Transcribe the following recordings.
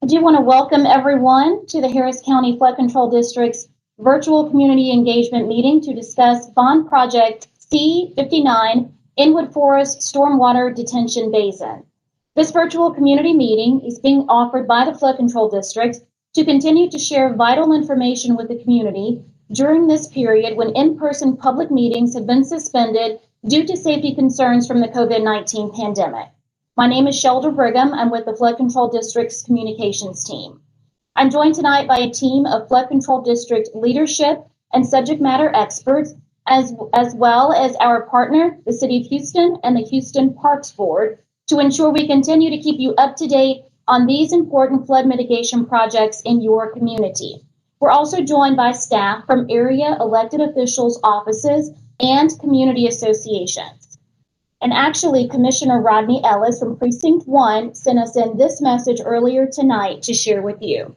I do want to welcome everyone to the Harris County Flood Control District's virtual community engagement meeting to discuss bond project C59 Inwood Forest Stormwater Detention Basin. This virtual community meeting is being offered by the Flood Control District to continue to share vital information with the community during this period when in-person public meetings have been suspended due to safety concerns from the COVID-19 pandemic. My name is Sheldra Brigham. I'm with the Flood Control District's communications team. I'm joined tonight by a team of Flood Control District leadership and subject matter experts, as well as our partner, the City of Houston and the Houston Parks Board, to ensure we continue to keep you up to date on these important flood mitigation projects in your community. We're also joined by staff from area elected officials' offices and community associations. And actually, Commissioner Rodney Ellis from Precinct 1 sent us in this message earlier tonight to share with you.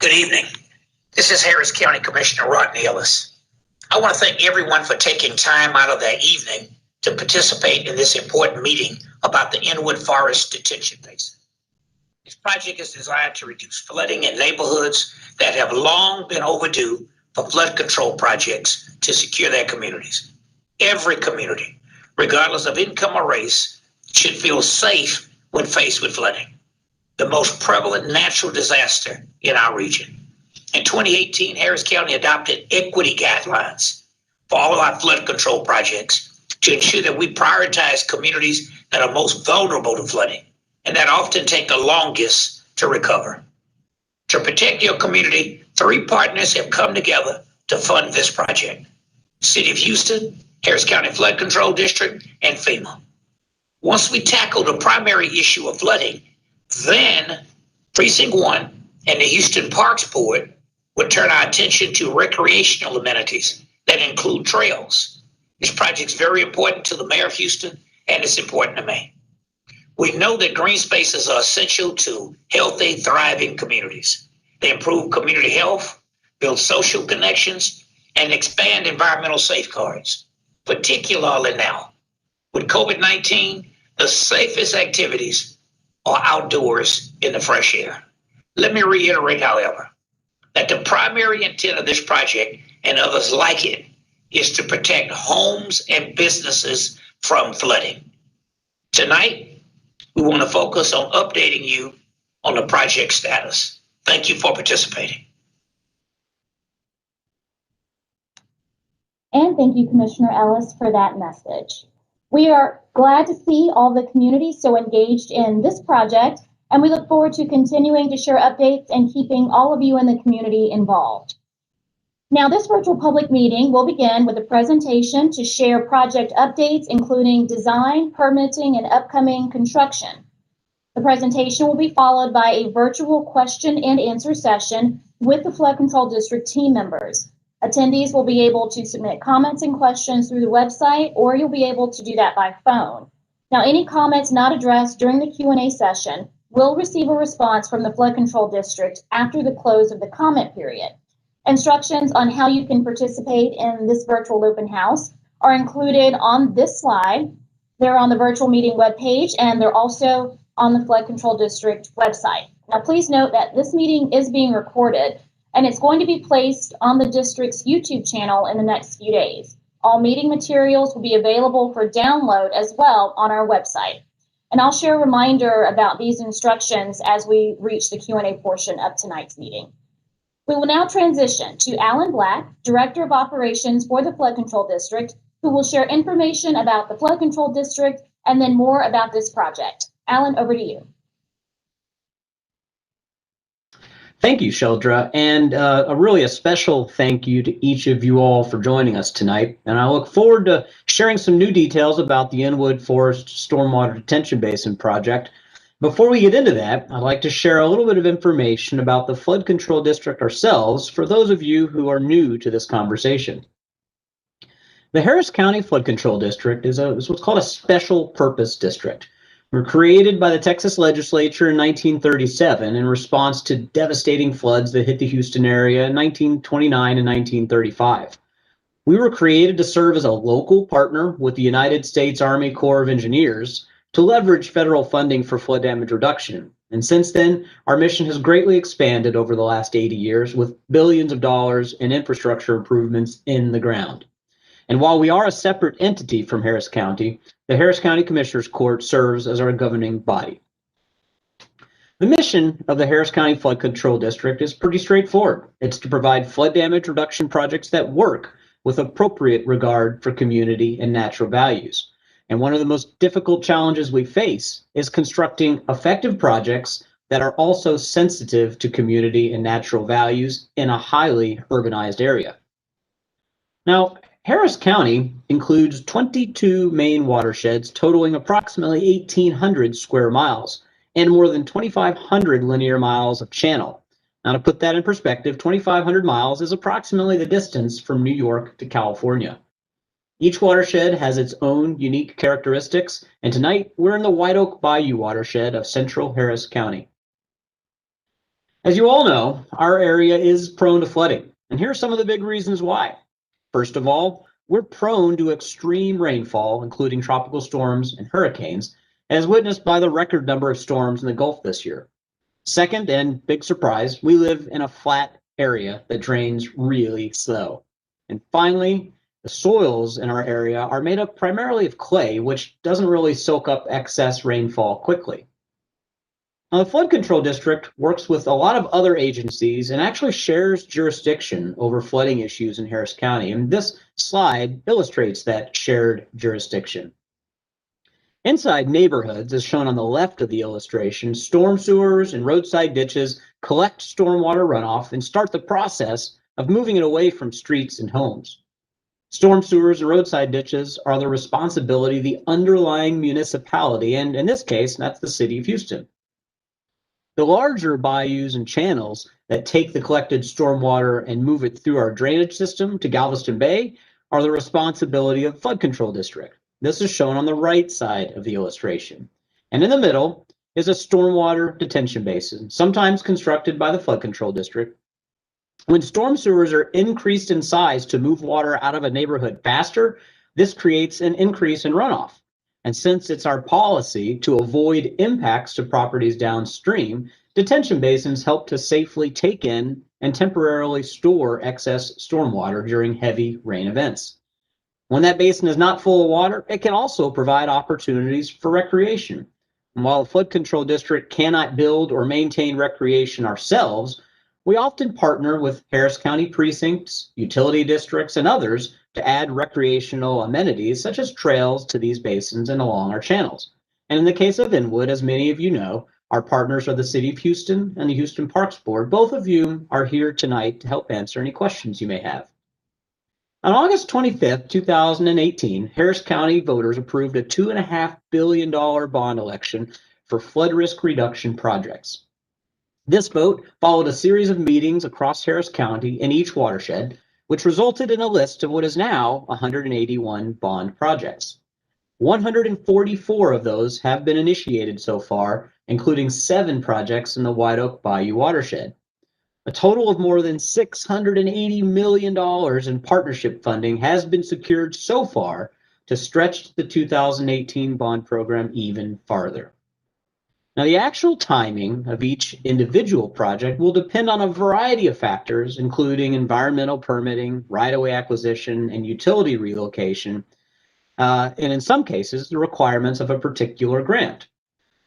Good evening. This is Harris County Commissioner Rodney Ellis. I want to thank everyone for taking time out of their evening to participate in this important meeting about the Inwood Forest Detention Basin. This project is designed to reduce flooding in neighborhoods that have long been overdue for flood control projects to secure their communities. Every community, regardless of income or race, should feel safe when faced with flooding, the most prevalent natural disaster in our region. In 2018, Harris County adopted equity guidelines for all of our flood control projects to ensure that we prioritize communities that are most vulnerable to flooding and that often take the longest to recover. To protect your community, 3 partners have come together to fund this project: City of Houston, Harris County Flood Control District, and FEMA. Once we tackle the primary issue of flooding, then Precinct 1 and the Houston Parks Board will turn our attention to recreational amenities that include trails. This project is very important to the mayor of Houston, and it's important to me. We know that green spaces are essential to healthy, thriving communities. They improve community health, build social connections, and expand environmental safeguards. Particularly now, with COVID-19, the safest activities are outdoors in the fresh air. Let me reiterate, however, that the primary intent of this project and others like it is to protect homes and businesses from flooding. Tonight, we want to focus on updating you on the project status. Thank you for participating. And thank you, Commissioner Ellis, for that message. We are glad to see all the community so engaged in this project, and we look forward to continuing to share updates and keeping all of you in the community involved. Now, this virtual public meeting will begin with a presentation to share project updates, including design, permitting, and upcoming construction. The presentation will be followed by a virtual question and answer session with the Flood Control District team members. Attendees will be able to submit comments and questions through the website, or you'll be able to do that by phone. Now, any comments not addressed during the Q&A session will receive a response from the Flood Control District after the close of the comment period. Instructions on how you can participate in this virtual open house are included on this slide. They're on the virtual meeting webpage, and they're also on the Flood Control District website. Now, please note that this meeting is being recorded, and it's going to be placed on the district's YouTube channel in the next few days. All meeting materials will be available for download as well on our website. And I'll share a reminder about these instructions as we reach the Q&A portion of tonight's meeting. We will now transition to Alan Black, Director of Operations for the Flood Control District, who will share information about the Flood Control District and then more about this project. Alan, over to you. Thank you, Sheldra, and a special thank you to each of you all for joining us tonight. And I look forward to sharing some new details about the Inwood Forest Stormwater Detention Basin project. Before we get into that, I'd like to share a little bit of information about the Flood Control District ourselves for those of you who are new to this conversation. The Harris County Flood Control District is what's called a special purpose district. Were created by the Texas legislature in 1937 in response to devastating floods that hit the Houston area in 1929 and 1935. We were created to serve as a local partner with the United States Army Corps of Engineers to leverage federal funding for flood damage reduction. And since then, our mission has greatly expanded over the last 80 years with billions of dollars in infrastructure improvements in the ground. And while we are a separate entity from Harris County, the Harris County Commissioners Court serves as our governing body. The mission of the Harris County Flood Control District is pretty straightforward. It's to provide flood damage reduction projects that work with appropriate regard for community and natural values. And one of the most difficult challenges we face is constructing effective projects that are also sensitive to community and natural values in a highly urbanized area. Now, Harris County includes 22 main watersheds totaling approximately 1,800 square miles and more than 2,500 linear miles of channel. Now, to put that in perspective, 2,500 miles is approximately the distance from New York to California. Each watershed has its own unique characteristics, and tonight we're in the White Oak Bayou watershed of central Harris County. As you all know, our area is prone to flooding, and here are some of the big reasons why. First of all, we're prone to extreme rainfall, including tropical storms and hurricanes, as witnessed by the record number of storms in the Gulf this year. Second, and big surprise, we live in a flat area that drains really slow. And finally, the soils in our area are made up primarily of clay, which doesn't really soak up excess rainfall quickly. Now, the Flood Control District works with a lot of other agencies and actually shares jurisdiction over flooding issues in Harris County. And this slide illustrates that shared jurisdiction. Inside neighborhoods, as shown on the left of the illustration, storm sewers and roadside ditches collect stormwater runoff and start the process of moving it away from streets and homes. Storm sewers and roadside ditches are the responsibility of the underlying municipality, and in this case, that's the city of Houston. The larger bayous and channels that take the collected stormwater and move it through our drainage system to Galveston Bay are the responsibility of the Flood Control District. This is shown on the right side of the illustration. And in the middle is a stormwater detention basin, sometimes constructed by the Flood Control District. When storm sewers are increased in size to move water out of a neighborhood faster, this creates an increase in runoff. And since it's our policy to avoid impacts to properties downstream, detention basins help to safely take in and temporarily store excess stormwater during heavy rain events. When that basin is not full of water, it can also provide opportunities for recreation. And while the Flood Control District cannot build or maintain recreation ourselves, we often partner with Harris County precincts, utility districts, and others to add recreational amenities such as trails to these basins and along our channels. And in the case of Inwood, as many of you know, our partners are the City of Houston and the Houston Parks Board. Both of you are here tonight to help answer any questions you may have. On August 25th, 2018, Harris County voters approved a $2.5 billion bond election for flood risk reduction projects. This vote followed a series of meetings across Harris County in each watershed, which resulted in a list of what is now 181 bond projects. 144 of those have been initiated so far, including 7 projects in the White Oak Bayou watershed. A total of more than $680 million in partnership funding has been secured so far to stretch the 2018 bond program even farther. Now, the actual timing of each individual project will depend on a variety of factors, including environmental permitting, right-of-way acquisition, and utility relocation, and in some cases, the requirements of a particular grant.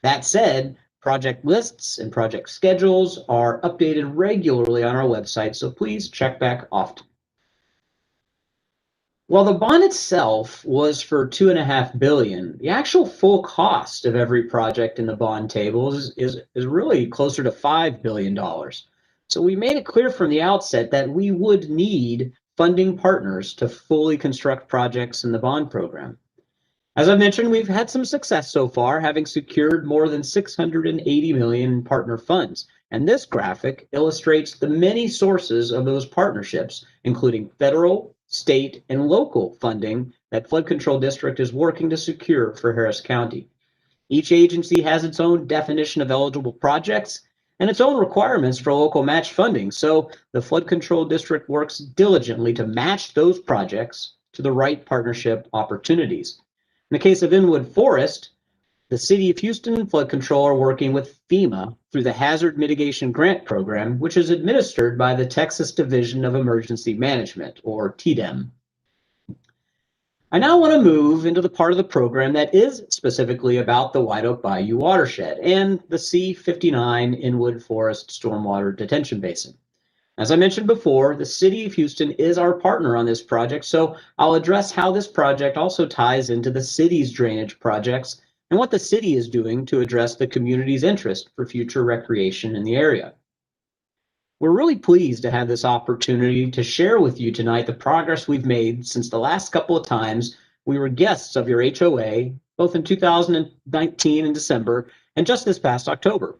That said, project lists and project schedules are updated regularly on our website, so please check back often. While the bond itself was for $2.5 billion, the actual full cost of every project in the bond table is really closer to $5 billion. So we made it clear from the outset that we would need funding partners to fully construct projects in the bond program. As I mentioned, we've had some success so far, having secured more than $680 million in partner funds. And this graphic illustrates the many sources of those partnerships, including federal, state, and local funding that Flood Control District is working to secure for Harris County. Each agency has its own definition of eligible projects and its own requirements for local match funding. So the Flood Control District works diligently to match those projects to the right partnership opportunities. In the case of Inwood Forest, The City of Houston Flood Control are working with FEMA through the Hazard Mitigation Grant Program, which is administered by the Texas Division of Emergency Management, or TDEM. I now want to move into the part of the program that is specifically about the White Oak Bayou Watershed and the C-59 Inwood Forest Stormwater Detention Basin. As I mentioned before, the City of Houston is our partner on this project, so I'll address how this project also ties into the city's drainage projects and what the city is doing to address the community's interest for future recreation in the area. We're really pleased to have this opportunity to share with you tonight the progress we've made since the last couple of times we were guests of your HOA, both in 2019 in December and just this past October.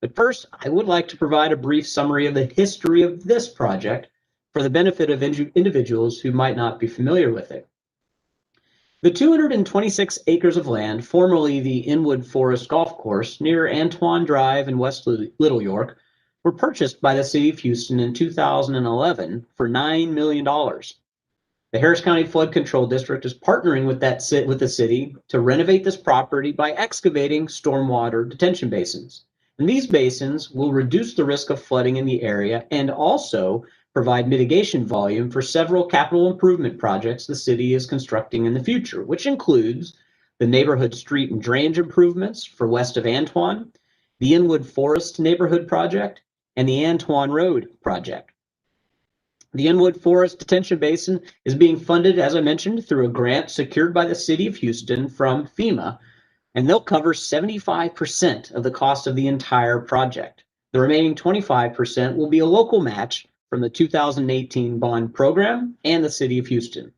But first, I would like to provide a brief summary of the history of this project for the benefit of individuals who might not be familiar with it. The 226 acres of land, formerly the Inwood Forest Golf Course near Antoine Drive in West Little York, were purchased by the City of Houston in 2011 for $9 million. The Harris County Flood Control District is partnering with the city to renovate this property by excavating stormwater detention basins. And these basins will reduce the risk of flooding in the area and also provide mitigation volume for several capital improvement projects the city is constructing in the future, which includes the neighborhood street and drainage improvements for west of Antoine, the Inwood Forest Neighborhood Project, and the Antoine Road Project. The Inwood Forest Detention Basin is being funded, as I mentioned, through a grant secured by the City of Houston from FEMA, and they'll cover 75% of the cost of the entire project. The remaining 25% will be a local match from the 2018 bond program and the City of Houston.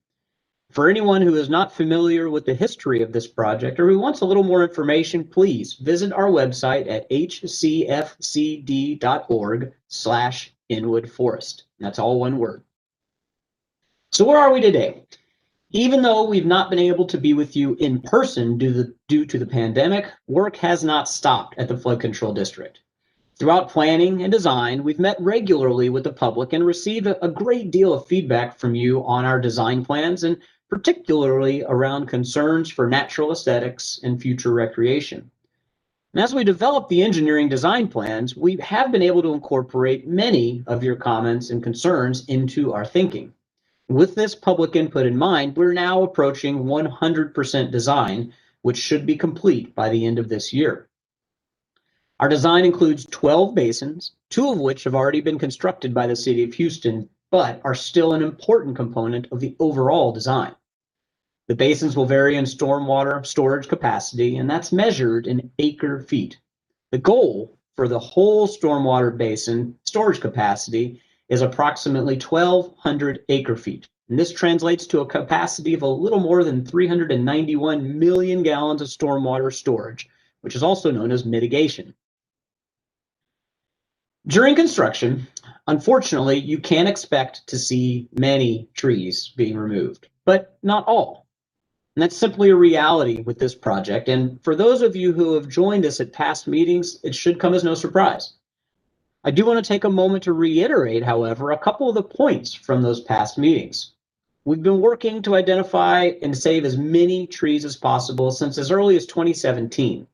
For anyone who is not familiar with the history of this project or who wants a little more information, please visit our website at hcfcd.org/Inwood Forest. That's all one word. So where are we today? Even though we've not been able to be with you in person due to the pandemic, work has not stopped at the Flood Control District. Throughout planning and design, we've met regularly with the public and received a great deal of feedback from you on our design plans, and particularly around concerns for natural aesthetics and future recreation. And as we develop the engineering design plans, we have been able to incorporate many of your comments and concerns into our thinking. With this public input in mind, we're now approaching 100% design, which should be complete by the end of this year. Our design includes 12 basins, 2 of which have already been constructed by the City of Houston, but are still an important component of the overall design. The basins will vary in stormwater storage capacity, and that's measured in acre feet. The goal for the whole stormwater basin storage capacity is approximately 1,200 acre feet. And this translates to a capacity of a little more than 391 million gallons of stormwater storage, which is also known as mitigation. During construction, unfortunately, you can expect to see many trees being removed, but not all. And that's simply a reality with this project. And for those of you who have joined us at past meetings, it should come as no surprise. I do want to take a moment to reiterate, however, a couple of the points from those past meetings. We've been working to identify and save as many trees as possible since as early as 2017.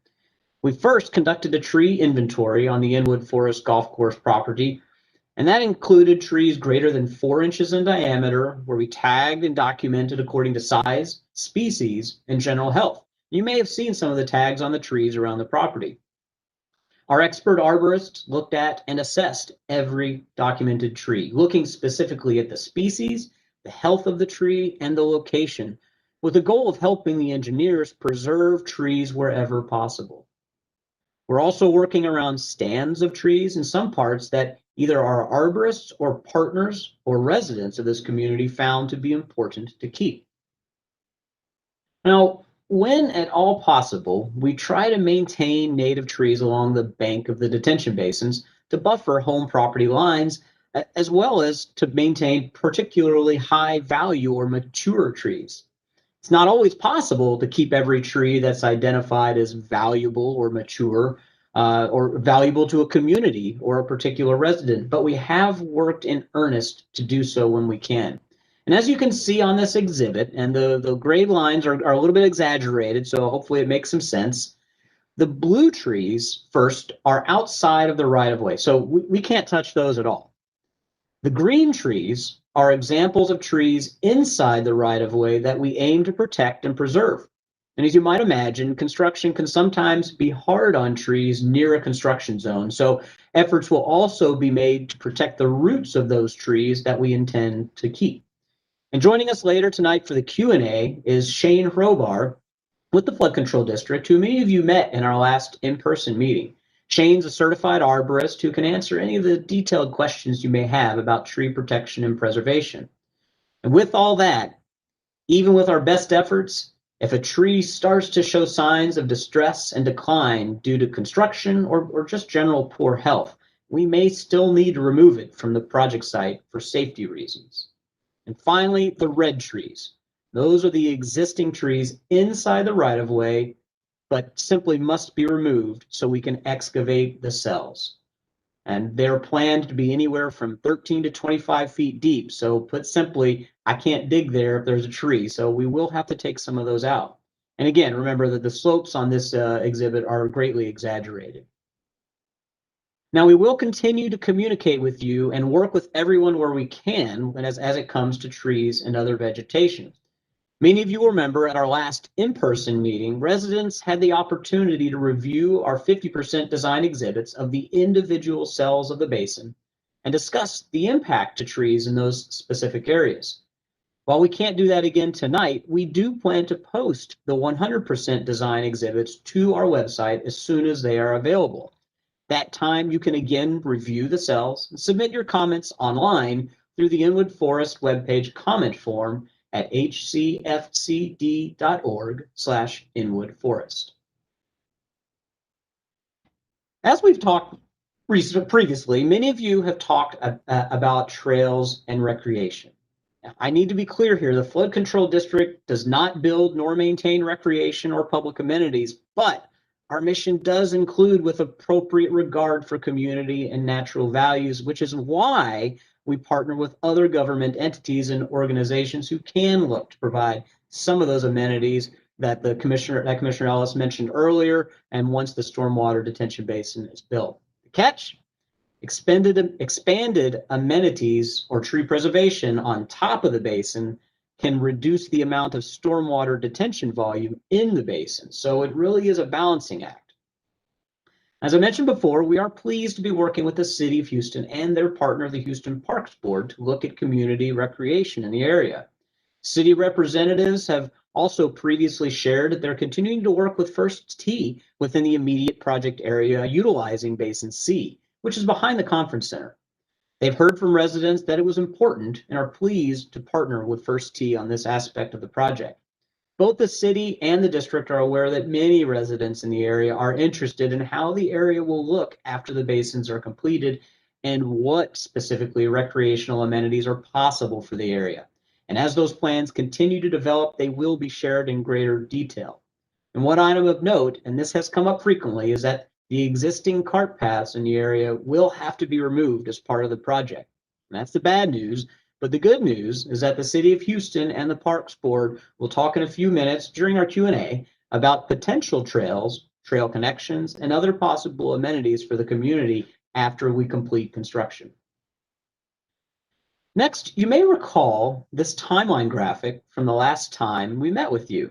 We first conducted a tree inventory on the Inwood Forest Golf Course property, and that included trees greater than 4 inches in diameter, where we tagged and documented according to size, species, and general health. You may have seen some of the tags on the trees around the property. Our expert arborists looked at and assessed every documented tree, looking specifically at the species, the health of the tree, and the location, with the goal of helping the engineers preserve trees wherever possible. We're also working around stands of trees in some parts that either our arborists or partners or residents of this community found to be important to keep. Now, when at all possible, we try to maintain native trees along the bank of the detention basins to buffer home property lines, as well as to maintain particularly high value or mature trees. It's not always possible to keep every tree that's identified as valuable or mature or valuable to a community or a particular resident, but we have worked in earnest to do so when we can. And as you can see on this exhibit, and the gray lines are a little bit exaggerated, so hopefully it makes some sense. The blue trees, first, are outside of the right-of-way, so we can't touch those at all. The green trees are examples of trees inside the right-of-way that we aim to protect and preserve. And as you might imagine, construction can sometimes be hard on trees near a construction zone, so efforts will also be made to protect the roots of those trees that we intend to keep. And joining us later tonight for the Q&A is Shane Hrobar with the Flood Control District, who many of you met in our last in-person meeting. Shane's a certified arborist who can answer any of the detailed questions you may have about tree protection and preservation. And with all that, even with our best efforts, if a tree starts to show signs of distress and decline due to construction or just general poor health, we may still need to remove it from the project site for safety reasons. And finally, the red trees. Those are the existing trees inside the right-of-way, but simply must be removed so we can excavate the cells. And they're planned to be anywhere from 13 to 25 feet deep. So put simply, I can't dig there if there's a tree. So we will have to take some of those out. And again, remember that the slopes on this exhibit are greatly exaggerated. Now, we will continue to communicate with you and work with everyone where we can as it comes to trees and other vegetation. Many of you remember at our last in-person meeting, residents had the opportunity to review our 50% design exhibits of the individual cells of the basin and discuss the impact to trees in those specific areas. While we can't do that again tonight, we do plan to post the 100% design exhibits to our website as soon as they are available. That time you can again review the cells and submit your comments online through the Inwood Forest webpage comment form at hcfcd.org/inwoodforest. As we've talked previously, many of you have talked about trails and recreation. I need to be clear here, the Flood Control District does not build nor maintain recreation or public amenities, but our mission does include with appropriate regard for community and natural values, which is why we partner with other government entities and organizations who can look to provide some of those amenities that Commissioner Ellis mentioned earlier, and once the Stormwater Detention Basin is built. The catch? Expanded amenities or tree preservation on top of the basin can reduce the amount of stormwater detention volume in the basin. So it really is a balancing act. As I mentioned before, we are pleased to be working with the City of Houston and their partner, the Houston Parks Board, to look at community recreation in the area. City representatives have also previously shared that they're continuing to work with First Tee within the immediate project area utilizing Basin C, which is behind the conference center. They've heard from residents that it was important and are pleased to partner with First Tee on this aspect of the project. Both the city and the district are aware that many residents in the area are interested in how the area will look after the basins are completed and what specifically recreational amenities are possible for the area. And as those plans continue to develop, they will be shared in greater detail. And one item of note, and this has come up frequently, is that the existing cart paths in the area will have to be removed as part of the project. And that's the bad news, but the good news is that the City of Houston and the Parks Board will talk in a few minutes during our Q&A about potential trails, trail connections, and other possible amenities for the community after we complete construction. Next, you may recall this timeline graphic from the last time we met with you.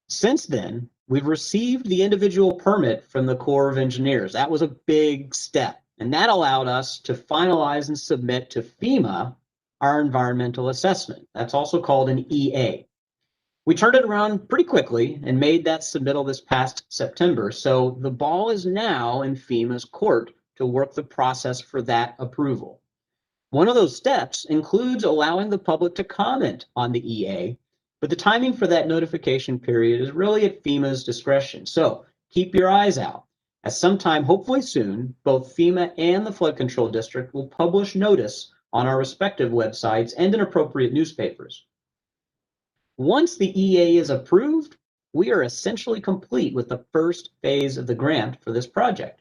Since then, we've received the individual permit from the Corps of Engineers. That was a big step, and that allowed us to finalize and submit to FEMA our environmental assessment. That's also called an EA. We turned it around pretty quickly and made that submittal this past September, so the ball is now in FEMA's court to work the process for that approval. One of those steps includes allowing the public to comment on the EA, but the timing for that notification period is really at FEMA's discretion. So keep your eyes out, as sometime, hopefully soon, both FEMA and the Flood Control District will publish notice on our respective websites and in appropriate newspapers. Once the EA is approved, we are essentially complete with the first phase of the grant for this project.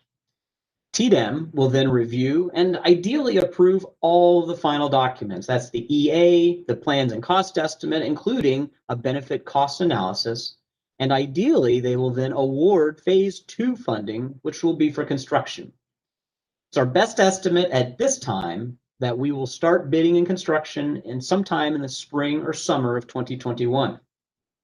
TDEM will then review and ideally approve all the final documents. That's the EA, the plans and cost estimate, including a benefit cost analysis, And ideally, they will then award phase 2 funding, which will be for construction. It's our best estimate at this time that we will start bidding and construction in sometime in the spring or summer of 2021.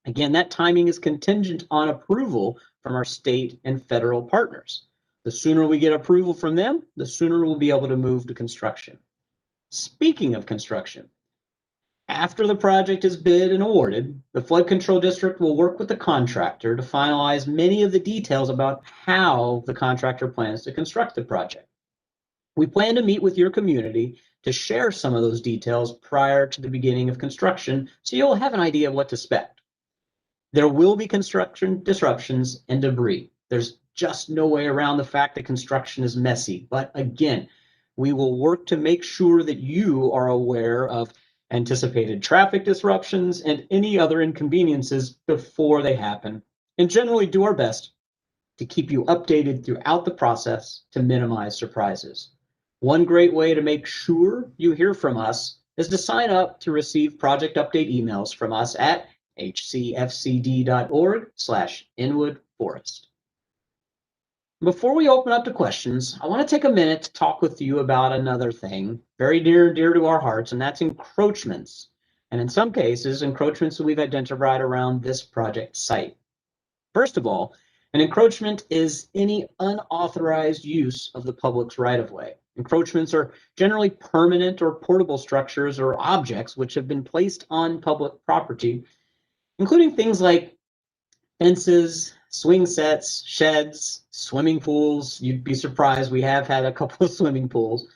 Again, that timing is contingent on approval from our state and federal partners. The sooner we get approval from them, the sooner we'll be able to move to construction. Speaking of construction, after the project is bid and awarded, the Flood Control District will work with the contractor to finalize many of the details about how the contractor plans to construct the project. We plan to meet with your community to share some of those details prior to the beginning of construction, so you'll have an idea of what to expect. There will be construction disruptions and debris. There's just no way around the fact that construction is messy. But again, we will work to make sure that you are aware of anticipated traffic disruptions and any other inconveniences before they happen, and generally do our best to keep you updated throughout the process to minimize surprises. One great way to make sure you hear from us is to sign up to receive project update emails from us at hcfcd.org/Inwood Forest. Before we open up to questions, I want to take a minute to talk with you about another thing very dear to our hearts, and that's encroachments. And in some cases, encroachments that we've identified around this project site. First of all, an encroachment is any unauthorized use of the public's right-of-way. Encroachments are generally permanent or portable structures or objects which have been placed on public property, including things like fences, swing sets, sheds, swimming pools. You'd be surprised, we have had a couple of swimming pools,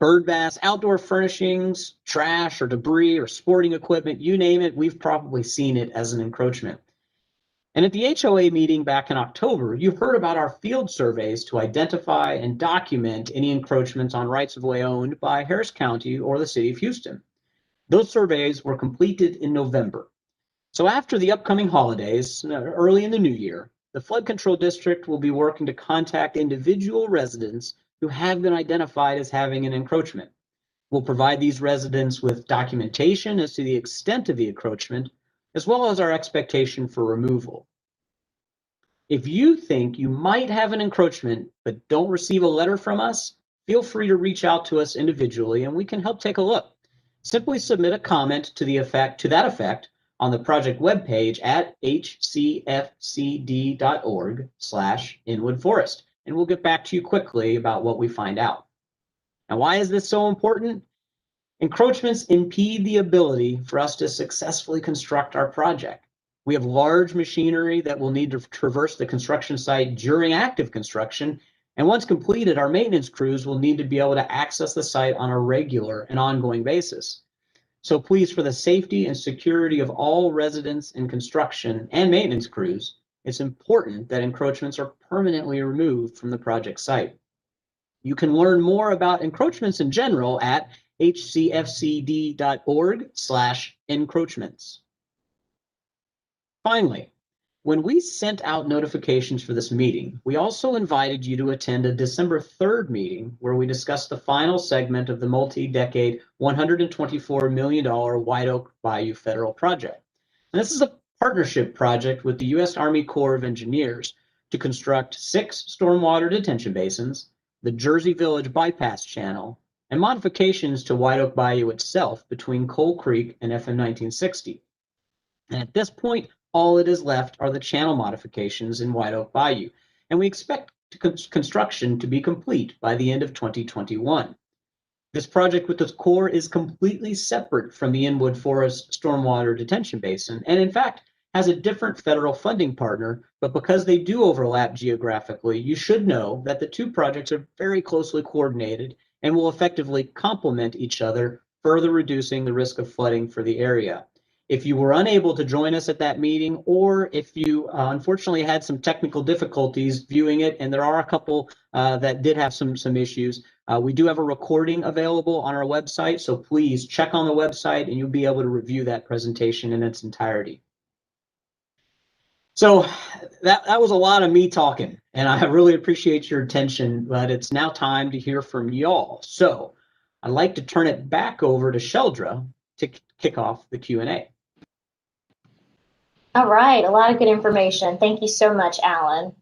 bird baths, outdoor furnishings, trash or debris or sporting equipment, you name it, we've probably seen it as an encroachment. And at the HOA meeting back in October, you heard about our field surveys to identify and document any encroachments on rights-of-way owned by Harris County or the City of Houston. Those surveys were completed in November. So after the upcoming holidays, early in the new year, the Flood Control District will be working to contact individual residents who have been identified as having an encroachment. We'll provide these residents with documentation as to the extent of the encroachment, as well as our expectation for removal. If you think you might have an encroachment but don't receive a letter from us, feel free to reach out to us individually and we can help take a look. Simply submit a comment to that effect on the project webpage at hcfcd.org/Inwood Forest, and we'll get back to you quickly about what we find out. Now, why is this so important? Encroachments impede the ability for us to successfully construct our project. We have large machinery that will need to traverse the construction site during active construction, and once completed, our maintenance crews will need to be able to access the site on a regular and ongoing basis. So please, for the safety and security of all residents in construction and maintenance crews, it's important that encroachments are permanently removed from the project site. You can learn more about encroachments in general at hcfcd.org/encroachments. Finally, when we sent out notifications for this meeting, we also invited you to attend a December 3rd meeting where we discussed the final segment of the multi-decade $124 million White Oak Bayou federal project. And this is a partnership project with the U.S. Army Corps of Engineers to construct 6 stormwater detention basins, the Jersey Village bypass channel, and modifications to White Oak Bayou itself between Coal Creek and FM 1960. And at this point, all that is left are the channel modifications in White Oak Bayou, and we expect construction to be complete by the end of 2021. This project with its core is completely separate from the Inwood Forest Stormwater Detention Basin, and in fact, has a different federal funding partner, but because they do overlap geographically, you should know that the two projects are very closely coordinated and will effectively complement each other, further reducing the risk of flooding for the area. If you were unable to join us at that meeting, or if you unfortunately had some technical difficulties viewing it, and there are a couple that did have some issues, we do have a recording available on our website, so please check on the website and you'll be able to review that presentation in its entirety. So that was a lot of me talking, and I really appreciate your attention, but it's now time to hear from y'all. So I'd like to turn it back over to Sheldra to kick off the Q&A. All right, a lot of good information. Thank you so much, Alan.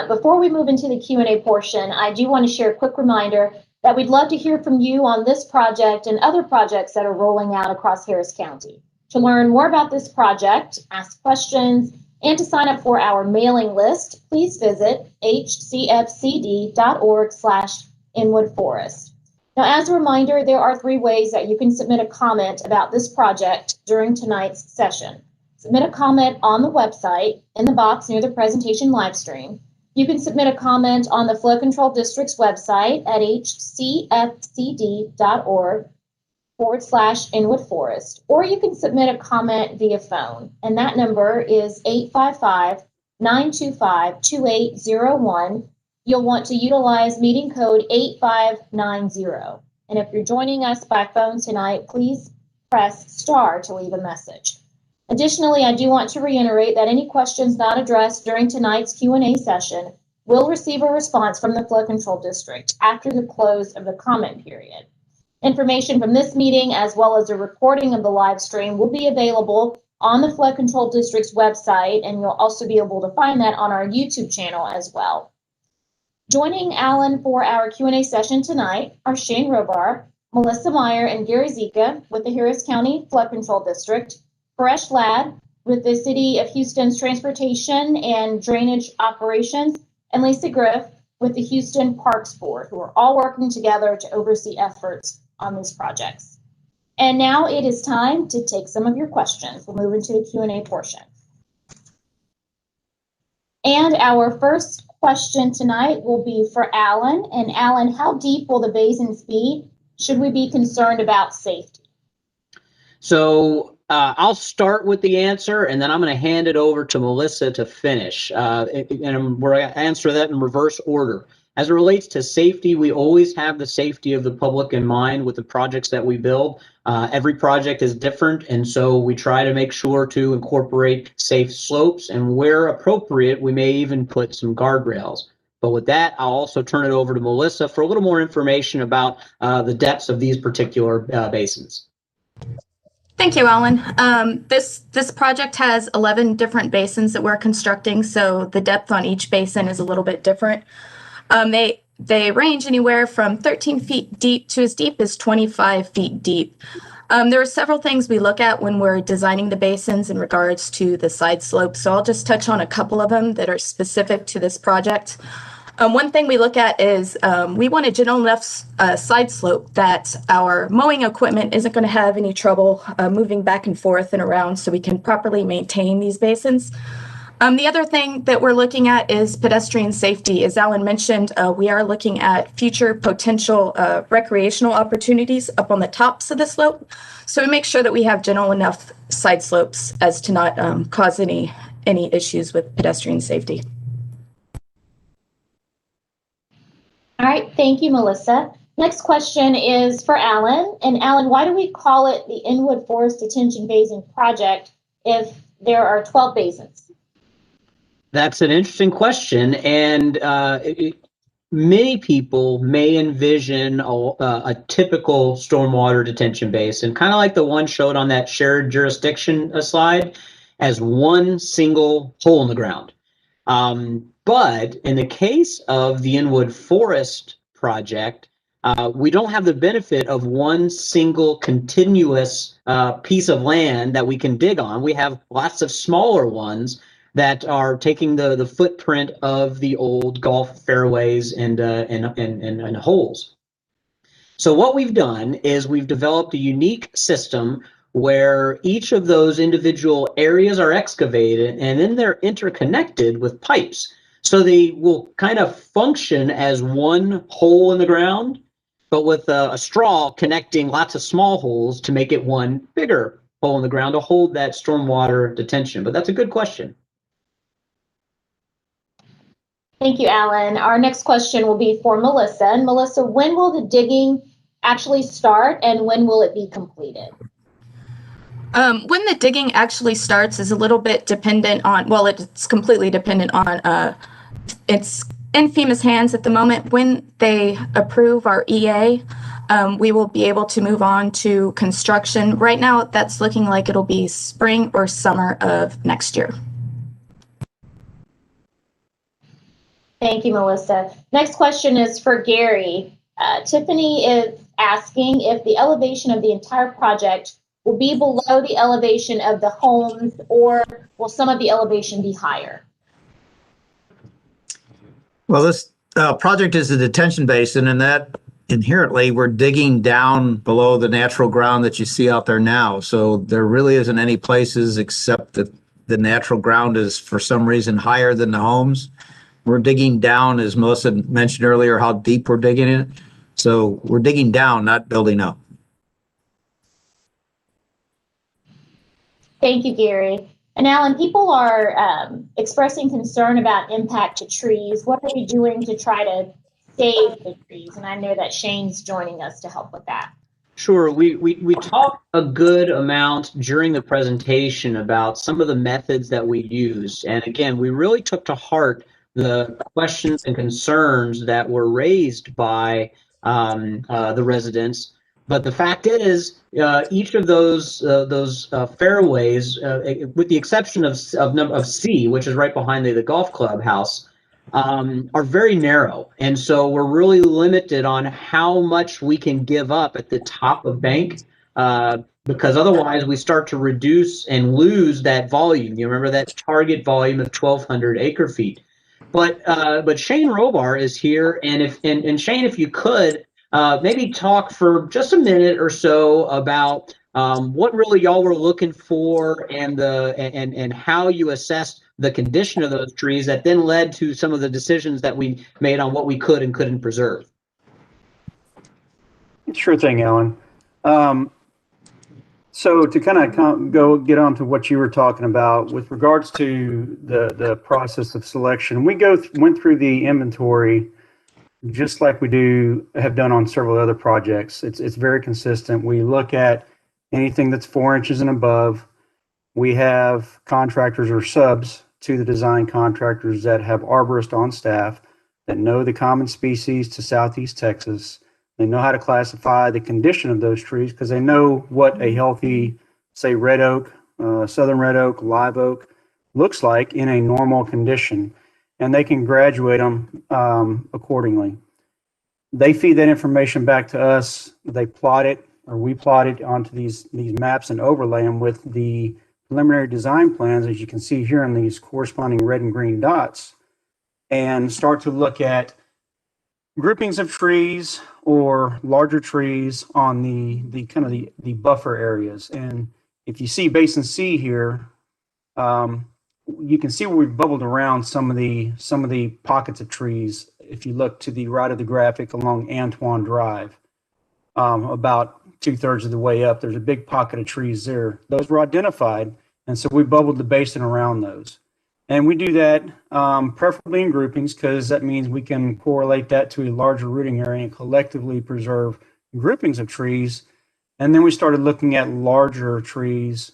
Before we move into the Q&A portion, I do want to share a quick reminder that we'd love to hear from you on this project and other projects that are rolling out across Harris County. To learn more about this project, ask questions, and to sign up for our mailing list, please visit hcfcd.org/Inwood Forest. Now, as a reminder, there are 3 ways that you can submit a comment about this project during tonight's session. Submit a comment on the website in the box near the presentation live stream. You can submit a comment on the Flood Control District's website at hcfcd.org/Inwood Forest, or you can submit a comment via phone, and that number is 855-925-2801. You'll want to utilize meeting code 8590. And if you're joining us by phone tonight, please press star to leave a message. Additionally, I do want to reiterate that any questions not addressed during tonight's Q&A session will receive a response from the Flood Control District after the close of the comment period. Information from this meeting, as well as a recording of the live stream, will be available on the Flood Control District's website, and you'll also be able to find that on our YouTube channel as well. Joining Alan for our Q&A session tonight are Shane Robar, Melissa Meyer, and Gary Zika with the Harris County Flood Control District, Paresh Ladd with the City of Houston's Transportation and Drainage Operations, and Lisa Griff with the Houston Parks Board, who are all working together to oversee efforts on these projects. And now it is time to take some of your questions. We'll move into the Q&A portion. And our first question tonight will be for Alan. And Alan, how deep will the basins be? Should we be concerned about safety? So I'll start with the answer, and then I'm going to hand it over to Melissa to finish. And we're going to answer that in reverse order. As it relates to safety, we always have the safety of the public in mind with the projects that we build. Every project is different, and so we try to make sure to incorporate safe slopes, and where appropriate, we may even put some guardrails. But with that, I'll also turn it over to Melissa for a little more information about the depths of these particular basins. Thank you, Alan. This project has 11 different basins that we're constructing, so the depth on each basin is a little bit different. They range anywhere from 13 feet deep to as deep as 25 feet deep. There are several things we look at when we're designing the basins in regards to the side slopes, so I'll just touch on a couple of them that are specific to this project. One thing we look at is we want a gentle enough side slope that our mowing equipment isn't going to have any trouble moving back and forth and around, so we can properly maintain these basins. The other thing that we're looking at is pedestrian safety. As Alan mentioned, we are looking at future potential recreational opportunities up on the tops of the slope. So we make sure that we have gentle enough side slopes as to not cause any issues with pedestrian safety. All right, thank you, Melissa. Next question is for Alan. And Alan, why do we call it the Inwood Forest Detention Basin project if there are 12 basins? That's an interesting question, and many people may envision a typical stormwater detention basin, kind of like the one showed on that shared jurisdiction slide, as one single hole in the ground. But in the case of the Inwood Forest project, we don't have the benefit of one single continuous piece of land that we can dig on. We have lots of smaller ones that are taking the footprint of the old golf fairways and holes. So what we've done is we've developed a unique system where each of those individual areas are excavated, and then they're interconnected with pipes. So they will kind of function as one hole in the ground, but with a straw connecting lots of small holes to make it one bigger hole in the ground to hold that stormwater detention. But that's a good question. Thank you, Alan. Our next question will be for Melissa. And Melissa, when will the digging actually start and when will it be completed? When the digging actually starts is a little bit dependent on, well, it's completely dependent on, it's in FEMA's hands at the moment. When they approve our EA, we will be able to move on to construction. Right now, that's looking like it'll be spring or summer of next year. Thank you, Melissa. Next question is for Gary. Tiffany is asking if the elevation of the entire project will be below the elevation of the homes, or will some of the elevation be higher? Well, this project is a detention basin, and that inherently we're digging down below the natural ground that you see out there now. So there really isn't any places except that the natural ground is for some reason higher than the homes. We're digging down, as Melissa mentioned earlier, how deep we're digging it. So we're digging down, not building up. Thank you, Gary. And Alan, people are expressing concern about impact to trees. What are we doing to try to save the trees? And I know that Shane's joining us to help with that. Sure. We talked a good amount during the presentation about some of the methods that we use. And again, we really took to heart the questions and concerns that were raised by the residents. But the fact is, each of those fairways, with the exception of C, which is right behind the golf club house, are very narrow. And so we're really limited on how much we can give up at the top of bank, because otherwise we start to reduce and lose that volume. You remember that target volume of 1,200 acre feet. But Shane Robar is here, and Shane, if you could maybe talk for just a minute or so about what really y'all were looking for, and how you assessed the condition of those trees that then led to some of the decisions that we made on what we could and couldn't preserve. Sure thing, Alan. So to kind of get on to what you were talking about with regards to the process of selection, we went through the inventory just like we have done on several other projects. It's very consistent. We look at anything that's 4 inches and above. We have contractors or subs to the design contractors that have arborists on staff that know the common species to Southeast Texas. They know how to classify the condition of those trees because they know what a healthy, say, red oak, southern red oak, live oak looks like in a normal condition, and they can graduate them accordingly. They feed that information back to us. They plot it, or we plot it onto these maps and overlay them with the preliminary design plans, as you can see here in these corresponding red and green dots, and start to look at groupings of trees or larger trees on the kind of the buffer areas. And if you see Basin C here, you can see where we've bubbled around some of the pockets of trees. If you look to the right of the graphic along Antoine Drive, about 2/3 of the way up, there's a big pocket of trees there. Those were identified, and so we bubbled the basin around those. And we do that preferably in groupings, because that means we can correlate that to a larger rooting area and collectively preserve groupings of trees. And then we started looking at larger trees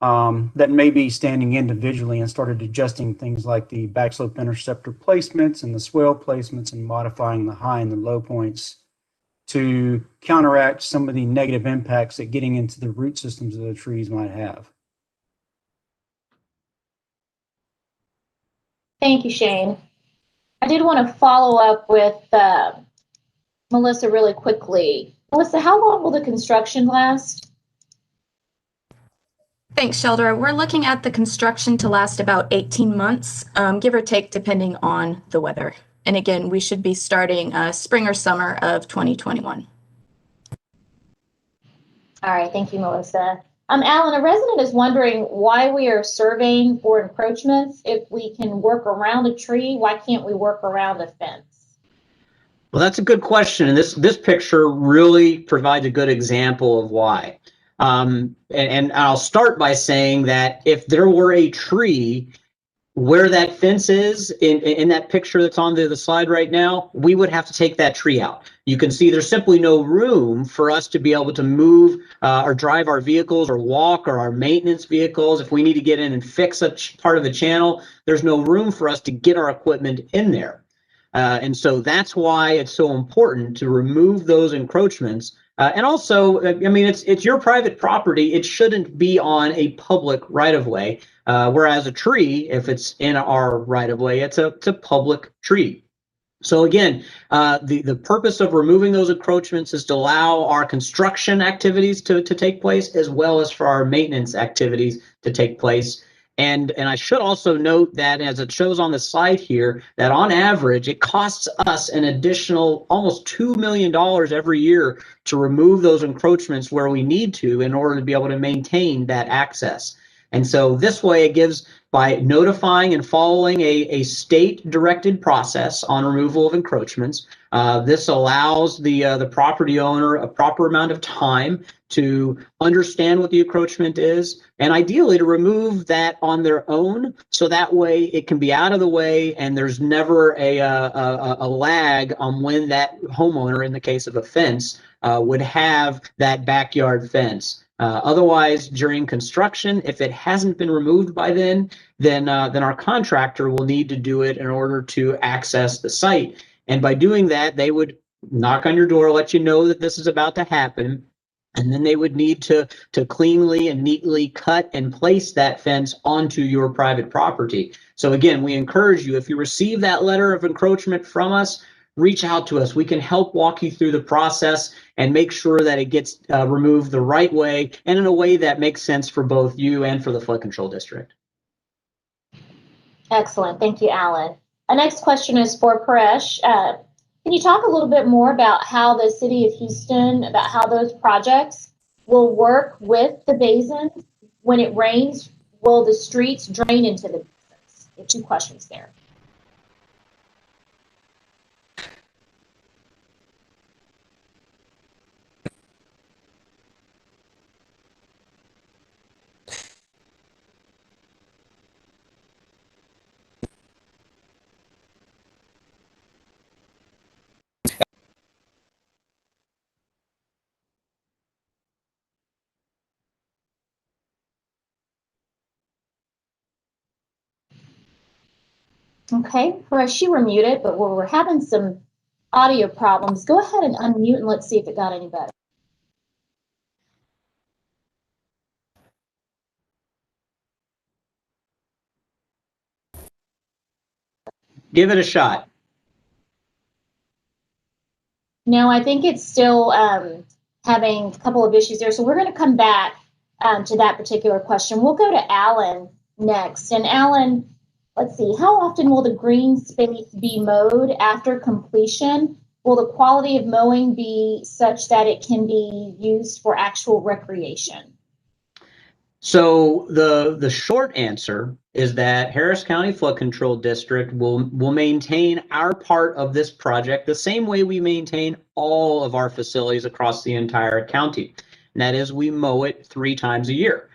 that may be standing individually, and started adjusting things like the backslope interceptor placements and the swale placements, and modifying the high and the low points to counteract some of the negative impacts that getting into the root systems of the trees might have. Thank you, Shane. I did want to follow up with Melissa really quickly. Melissa, how long will the construction last? Thanks, Sheldra. We're looking at the construction to last about 18 months, give or take, depending on the weather. And again, we should be starting spring or summer of 2021. All right, thank you, Melissa. Alan, a resident is wondering why we are surveying for encroachments. If we can work around a tree, why can't we work around a fence? Well, that's a good question, and this picture really provides a good example of why. And I'll start by saying that if there were a tree where that fence is in that picture that's on the slide right now, we would have to take that tree out. You can see there's simply no room for us to be able to move or drive our vehicles or walk, or our maintenance vehicles. If we need to get in and fix a part of the channel, there's no room for us to get our equipment in there. And so that's why it's so important to remove those encroachments. And also, I mean, it's your private property. It shouldn't be on a public right-of-way. Whereas a tree, if it's in our right-of-way, it's a public tree. So again, the purpose of removing those encroachments is to allow our construction activities to take place, as well as for our maintenance activities to take place. And I should also note that, as it shows on the slide here, that on average, it costs us an additional almost $2 million every year to remove those encroachments where we need to in order to be able to maintain that access. And so this way it gives, by notifying and following a state-directed process on removal of encroachments, this allows the property owner a proper amount of time to understand what the encroachment is, and ideally to remove that on their own, so that way it can be out of the way and there's never a lag on when that homeowner, in the case of a fence, would have that backyard fence. Otherwise, during construction, if it hasn't been removed by then our contractor will need to do it in order to access the site. And by doing that, they would knock on your door, let you know that this is about to happen. And then they would need to cleanly and neatly cut and place that fence onto your private property. So again, we encourage you, if you receive that letter of encroachment from us, reach out to us. We can help walk you through the process and make sure that it gets removed the right way and in a way that makes sense for both you and for the flood control district. Excellent. Thank you, Alan. Our next question is for Paresh. Can you talk a little bit more about how the city of Houston, about how those projects will work with the basin? When it rains, will the streets drain into the basins? There are two questions there. Okay, Paresh, you were muted, but we're having some audio problems. Go ahead and unmute and let's see if it got any better. Give it a shot. No, I think it's still having a couple of issues there. So we're going to come back to that particular question. We'll go to Alan next. And Alan, let's see, how often will the green space be mowed after completion? Will the quality of mowing be such that it can be used for actual recreation? So the short answer is that Harris County Flood Control District will maintain our part of this project the same way we maintain all of our facilities across the entire county. And that is, we mow it 3 times a year,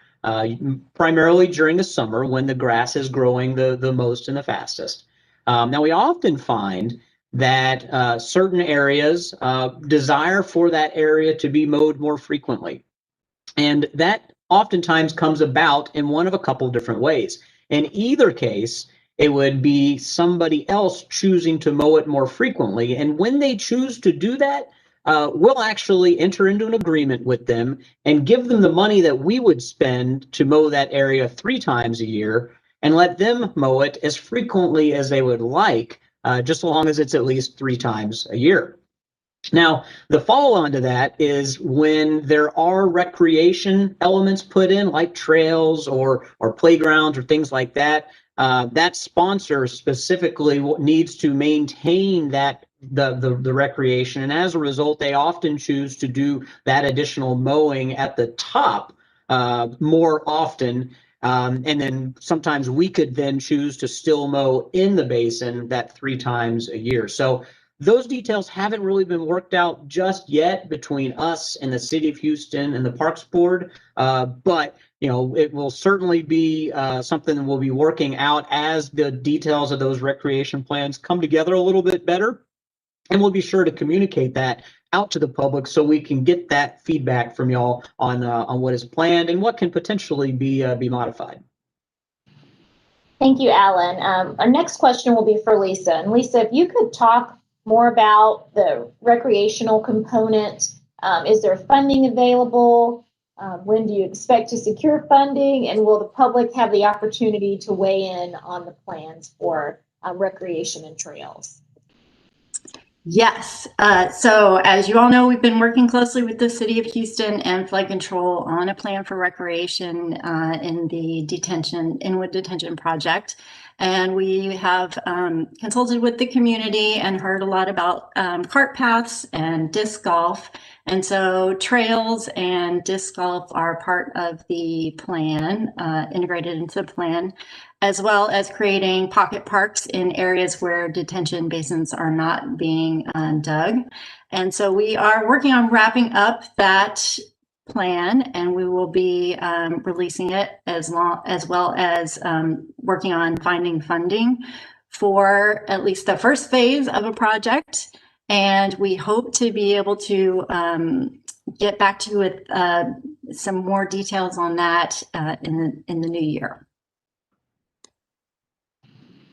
primarily during the summer when the grass is growing the most and the fastest. Now, we often find that certain areas desire for that area to be mowed more frequently. And that oftentimes comes about in one of a couple different ways. In either case, it would be somebody else choosing to mow it more frequently. And when they choose to do that, we'll actually enter into an agreement with them and give them the money that we would spend to mow that area 3 times a year and let them mow it as frequently as they would like, just so long as it's at least 3 times a year. Now, the follow-on to that is when there are recreation elements put in, like trails or playgrounds or things like that, that sponsor specifically needs to maintain that the recreation, and as a result, they often choose to do that additional mowing at the top more often. And then sometimes we could then choose to still mow in the basin that 3 times a year. So those details haven't really been worked out just yet between us and the City of Houston and the Parks Board, but you know, it will certainly be something that we'll be working out as the details of those recreation plans come together a little bit better, and we'll be sure to communicate that out to the public so we can get that feedback from y'all on what is planned and what can potentially be modified. Thank you, Alan. Our next question will be for Lisa. And Lisa, if you could talk more about the recreational component, is there funding available? When do you expect to secure funding? And will the public have the opportunity to weigh in on the plans for recreation and trails? Yes. So as you all know, we've been working closely with the City of Houston and Flood Control on a plan for recreation in the Inwood Detention Project. And we have consulted with the community and heard a lot about cart paths and disc golf. And so trails and disc golf are part of the plan, integrated into the plan, as well as creating pocket parks in areas where detention basins are not being dug. And so we are working on wrapping up that plan, and we will be releasing it as well as working on finding funding for at least the first phase of a project. And we hope to be able to get back to you with some more details on that in the new year.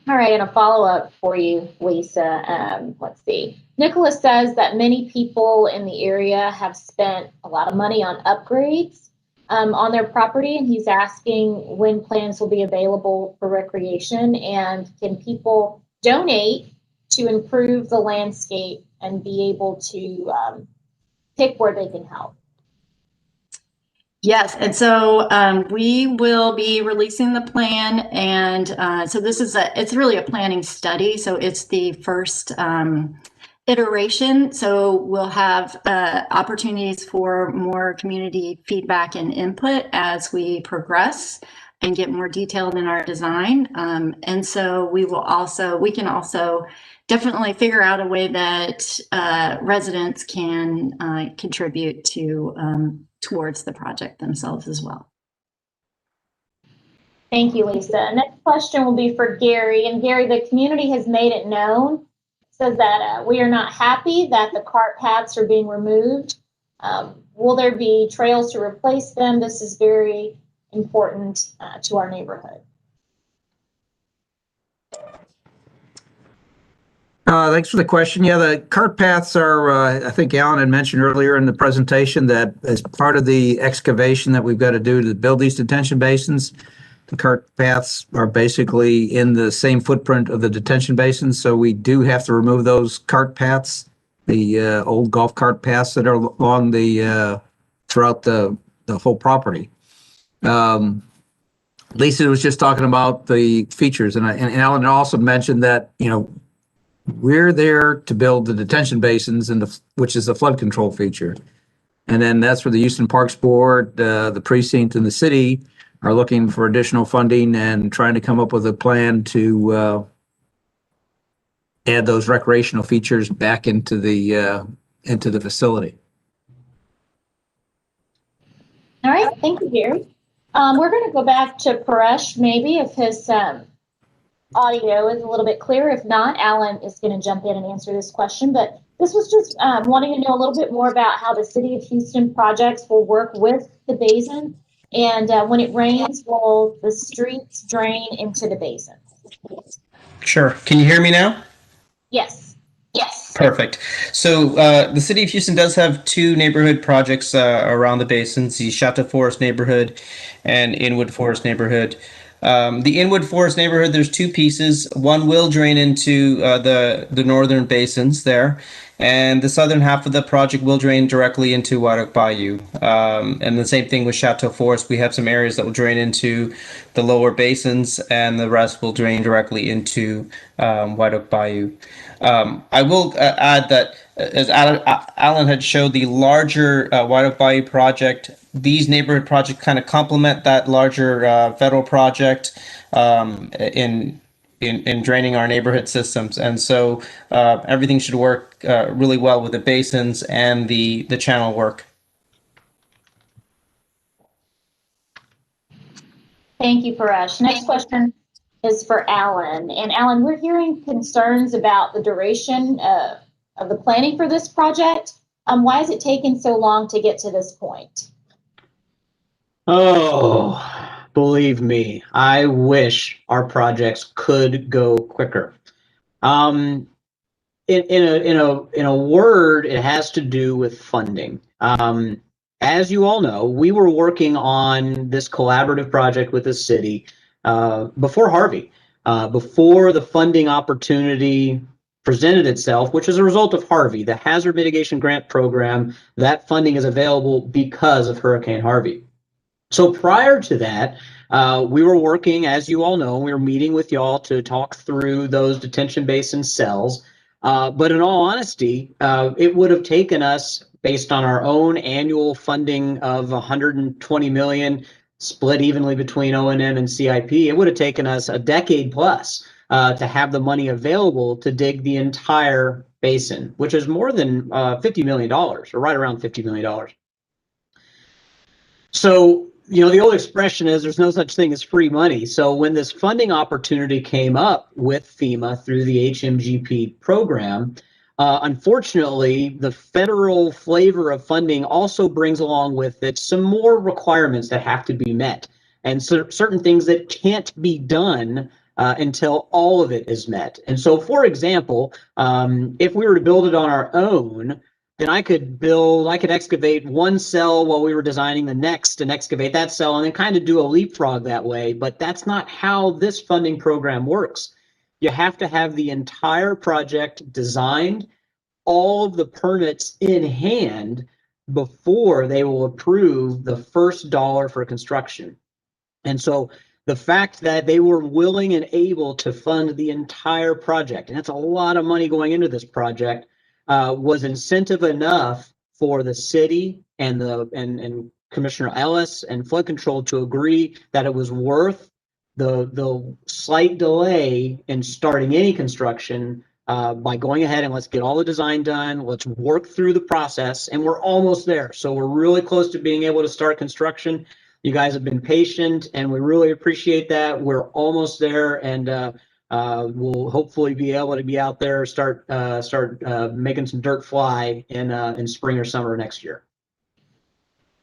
All right, and a follow-up for you, Lisa. Let's see. Nicholas says that many people in the area have spent a lot of money on upgrades on their property, and he's asking when plans will be available for recreation, and can people donate to improve the landscape and be able to pick where they can help. Yes, and so we will be releasing the plan, and so this is it's really a planning study. So it's the first iteration. So we'll have opportunities for more community feedback and input as we progress and get more detailed in our design. And so we can also definitely figure out a way that residents can contribute to towards the project themselves as well. Thank you, Lisa. Next question will be for Gary. And Gary, the community has made it known, says that we are not happy that the cart paths are being removed. Will there be trails to replace them? This is very important to our neighborhood. Thanks for the question. Yeah, the cart paths are, I think Alan had mentioned earlier in the presentation that as part of the excavation that we've got to do to build these detention basins, the cart paths are basically in the same footprint of the detention basins. So we do have to remove those cart paths, the old golf cart paths that are along the throughout the whole property. Lisa was just talking about the features, and Alan also mentioned that, you know, we're there to build the detention basins, which is a flood control feature. And then that's where the Houston Parks Board, the precinct, and the city are looking for additional funding and trying to come up with a plan to add those recreational features back into the facility. All right, thank you, Gary. We're going to go back to Paresh, maybe, if his audio is a little bit clearer. If not, Alan is going to jump in and answer this question. But this was just wanting to know a little bit more about how the City of Houston projects will work with the basin. And when it rains, will the streets drain into the basin? Sure. Can you hear me now? Yes. Yes. Perfect. So the City of Houston does have two neighborhood projects around the basins, the Chateau Forest neighborhood and Inwood Forest neighborhood. The Inwood Forest neighborhood, there's two pieces. One will drain into the northern basins there, and the southern half of the project will drain directly into White Oak Bayou. And the same thing with Chateau Forest. We have some areas that will drain into the lower basins, and the rest will drain directly into White Oak Bayou. I will add that, as Alan had showed, the larger White Oak Bayou project, these neighborhood projects kind of complement that larger federal project in draining our neighborhood systems. And so everything should work really well with the basins and the channel work. Thank you, Paresh. Next question is for Alan. And Alan, we're hearing concerns about the duration of the planning for this project. Why is it taking so long to get to this point? Oh, Believe me, I wish our projects could go quicker. In a word, it has to do with funding. As you all know, we were working on this collaborative project with the city before Harvey, before the funding opportunity presented itself, which is a result of Harvey, the Hazard Mitigation Grant Program. That funding is available because of Hurricane Harvey. So prior to that, we were working, as you all know, we were meeting with y'all to talk through those detention basin cells. But in all honesty, it would have taken us, based on our own annual funding of $120 million, split evenly between O&M and CIP, it would have taken us a decade plus to have the money available to dig the entire basin, which is more than $50 million, or right around $50 million. So, the old expression is there's no such thing as free money. So when this funding opportunity came up with FEMA through the HMGP program, unfortunately, the federal flavor of funding also brings along with it some more requirements that have to be met, and certain things that can't be done until all of it is met. And so, for example, if we were to build it on our own, then I could excavate one cell while we were designing the next and excavate that cell and then kind of do a leapfrog that way. But that's not how this funding program works. You have to have the entire project designed, all of the permits in hand before they will approve the first dollar for construction. And so the fact that they were willing and able to fund the entire project, and that's a lot of money going into this project, was incentive enough for the city and Commissioner Ellis and flood control to agree that it was worth the slight delay in starting any construction by going ahead and let's get all the design done. Let's work through the process, and we're almost there. So we're really close to being able to start construction. You guys have been patient, and we really appreciate that. We're almost there, and we'll hopefully be able to be out there, start making some dirt fly in spring or summer next year.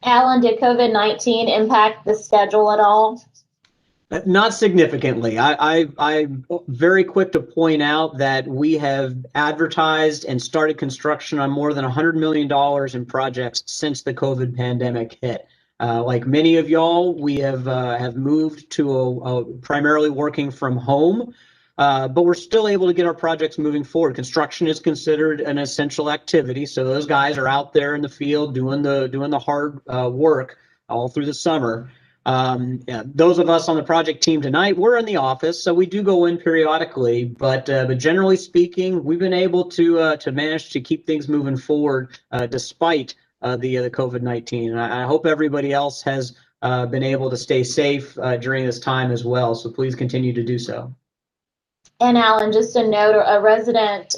Alan, did COVID-19 impact the schedule at all? Not significantly. I'm very quick to point out that we have advertised and started construction on more than $100 million in projects since the COVID pandemic hit. Like many of y'all, we have moved to a primarily working from home, but we're still able to get our projects moving forward. Construction is considered an essential activity, so those guys are out there in the field doing the hard work all through the summer. Those of us on the project team tonight, we're in the office, so we do go in periodically, but generally speaking, we've been able to manage to keep things moving forward despite the COVID-19. And I hope everybody else has been able to stay safe during this time as well. So please continue to do so. And Alan, just a note, a resident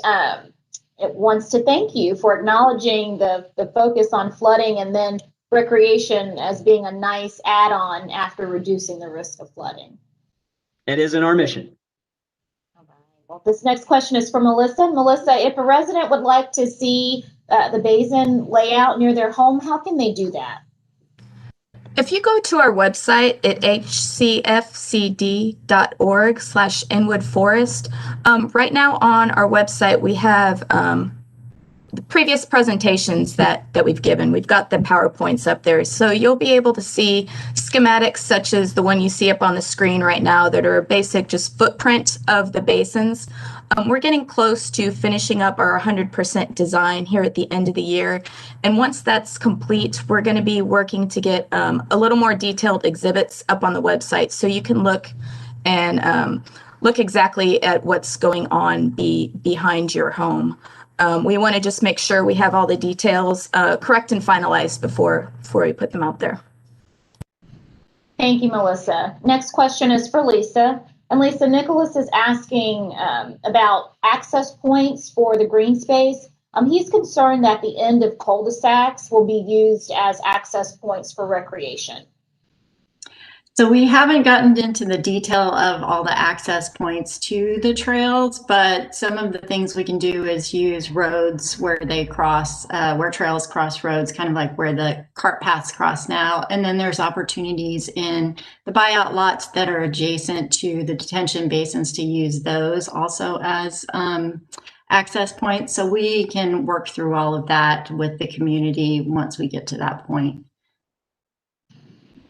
wants to thank you for acknowledging the focus on flooding and then recreation as being a nice add-on after reducing the risk of flooding. It is in our mission. All right. Well, this next question is from Melissa. Melissa, if a resident would like to see the basin layout near their home, how can they do that? If you go to our website at hcfcd.org/Inwood Forest, right now on our website we have the previous presentations that we've given. We've got the PowerPoints up there, so you'll be able to see schematics such as the one you see up on the screen right now that are a basic just footprint of the basins. We're getting close to finishing up our 100% design here at the end of the year, and once that's complete, we're going to be working to get a little more detailed exhibits up on the website so you can look and look exactly at what's going on behind your home. We want to just make sure we have all the details correct and finalized before we put them out there. Thank you, Melissa. Next question is for Lisa. And Lisa, Nicholas is asking about access points for the green space. He's concerned that the end of cul-de-sacs will be used as access points for recreation. So we haven't gotten into the detail of all the access points to the trails, but some of the things we can do is use roads where they cross, where trails cross roads, kind of like where the cart paths cross now. And then there's opportunities in the buyout lots that are adjacent to the detention basins to use those also as access points. So we can work through all of that with the community once we get to that point.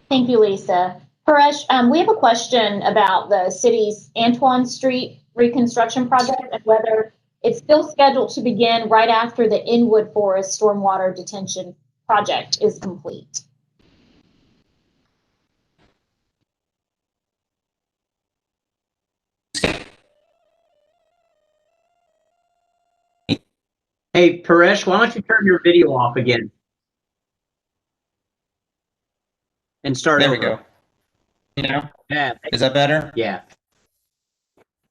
Thank you, Lisa. Paresh, we have a question about the city's Antoine Street reconstruction project and whether it's still scheduled to begin right after the Inwood Forest Stormwater Detention project is complete. Hey, Paresh, why don't you turn your video off again? And start There over. we go. You know, Yeah. is that better? Yeah.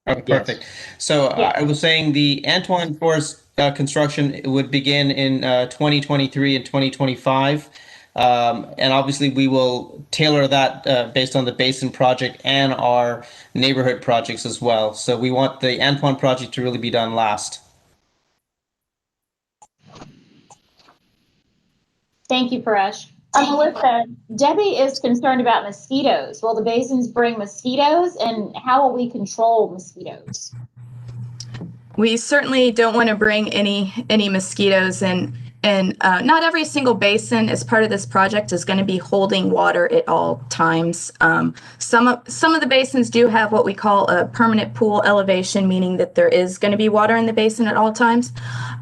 Okay, Yes. perfect. So I was saying the Antoine Forest construction would begin in 2023 and 2025. And obviously we will tailor that based on the basin project and our neighborhood projects as well. So we want the Antoine project to really be done last. Thank you, Paresh. Melissa, Debbie is concerned about mosquitoes. Will the basins bring mosquitoes, and how will we control mosquitoes? We certainly don't want to bring any mosquitoes, and not every single basin as part of this project is going to be holding water at all times. Some of the basins do have what we call a permanent pool elevation, meaning that there is going to be water in the basin at all times.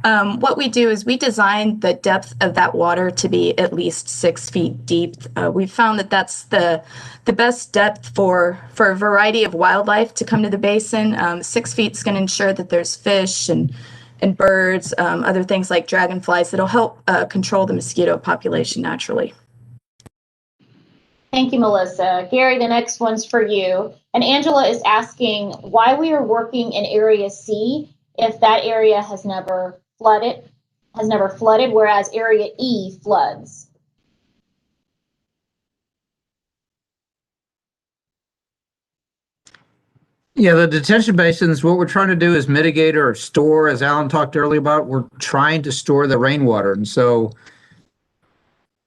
What we do is we design the depth of that water to be at least 6 feet deep. We've found that that's the best depth for a variety of wildlife to come to the basin. 6 feet is going to ensure that there's fish and birds, other things like dragonflies that'll help control the mosquito population naturally. Thank you, Melissa. Gary, the next one's for you. And Angela is asking why we are working in Area C if that area has never flooded, whereas Area E floods. Yeah, the detention basins, what we're trying to do is mitigate or store, as Alan talked earlier about, we're trying to store the rainwater. And so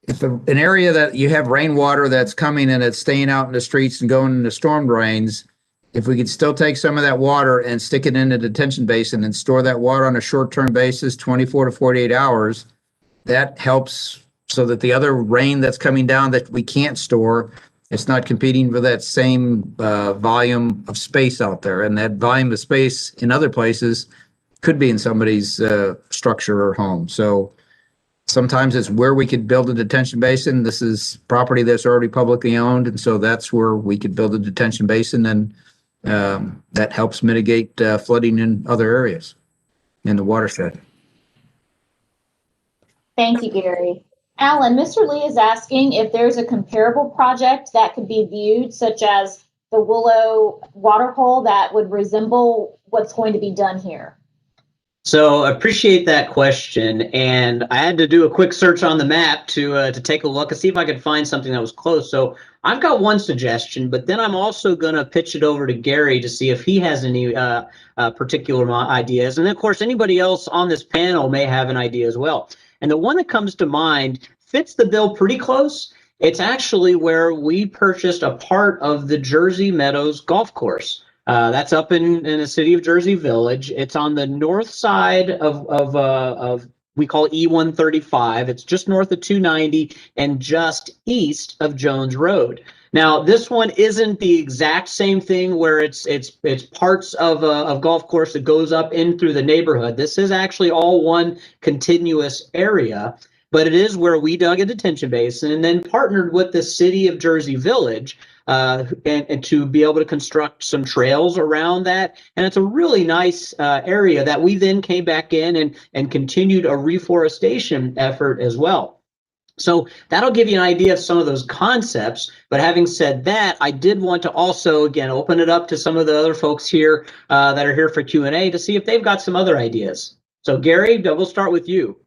if an area that you have rainwater that's coming and it's staying out in the streets and going into storm drains, if we could still take some of that water and stick it in the detention basin and store that water on a short-term basis, 24 to 48 hours, that helps so that the other rain that's coming down that we can't store, it's not competing for that same volume of space out there. And that volume of space in other places could be in somebody's structure or home. So sometimes it's where we could build a detention basin. This is property that's already publicly owned. And so that's where we could build a detention basin. And that helps mitigate flooding in other areas in the watershed. Thank you, Gary. Alan, Mr. Lee is asking if there's a comparable project that could be viewed, such as the Willow waterhole, that would resemble what's going to be done here. So appreciate that question, and I had to do a quick search on the map to take a look and see if I could find something that was close. So I've got one suggestion, but then I'm also going to pitch it over to Gary to see if he has any particular ideas, and of course anybody else on this panel may have an idea as well. And the one that comes to mind fits the bill pretty close. It's actually where we purchased a part of the Jersey Meadows golf course. That's up in the city of Jersey Village. It's on the north side of we call E135. It's just north of 290 and just east of Jones Road. Now, this one isn't the exact same thing where it's parts of a golf course that goes up in through the neighborhood. This is actually all one continuous area, but it is where we dug a detention basin and then partnered with the city of Jersey Village and to be able to construct some trails around that. And it's a really nice area that we then came back in and continued a reforestation effort as well. So that'll give you an idea of some of those concepts. But having said that, I did want to also, again, open it up to some of the other folks here that are here for Q&A to see if they've got some other ideas. So Gary, we'll start with you.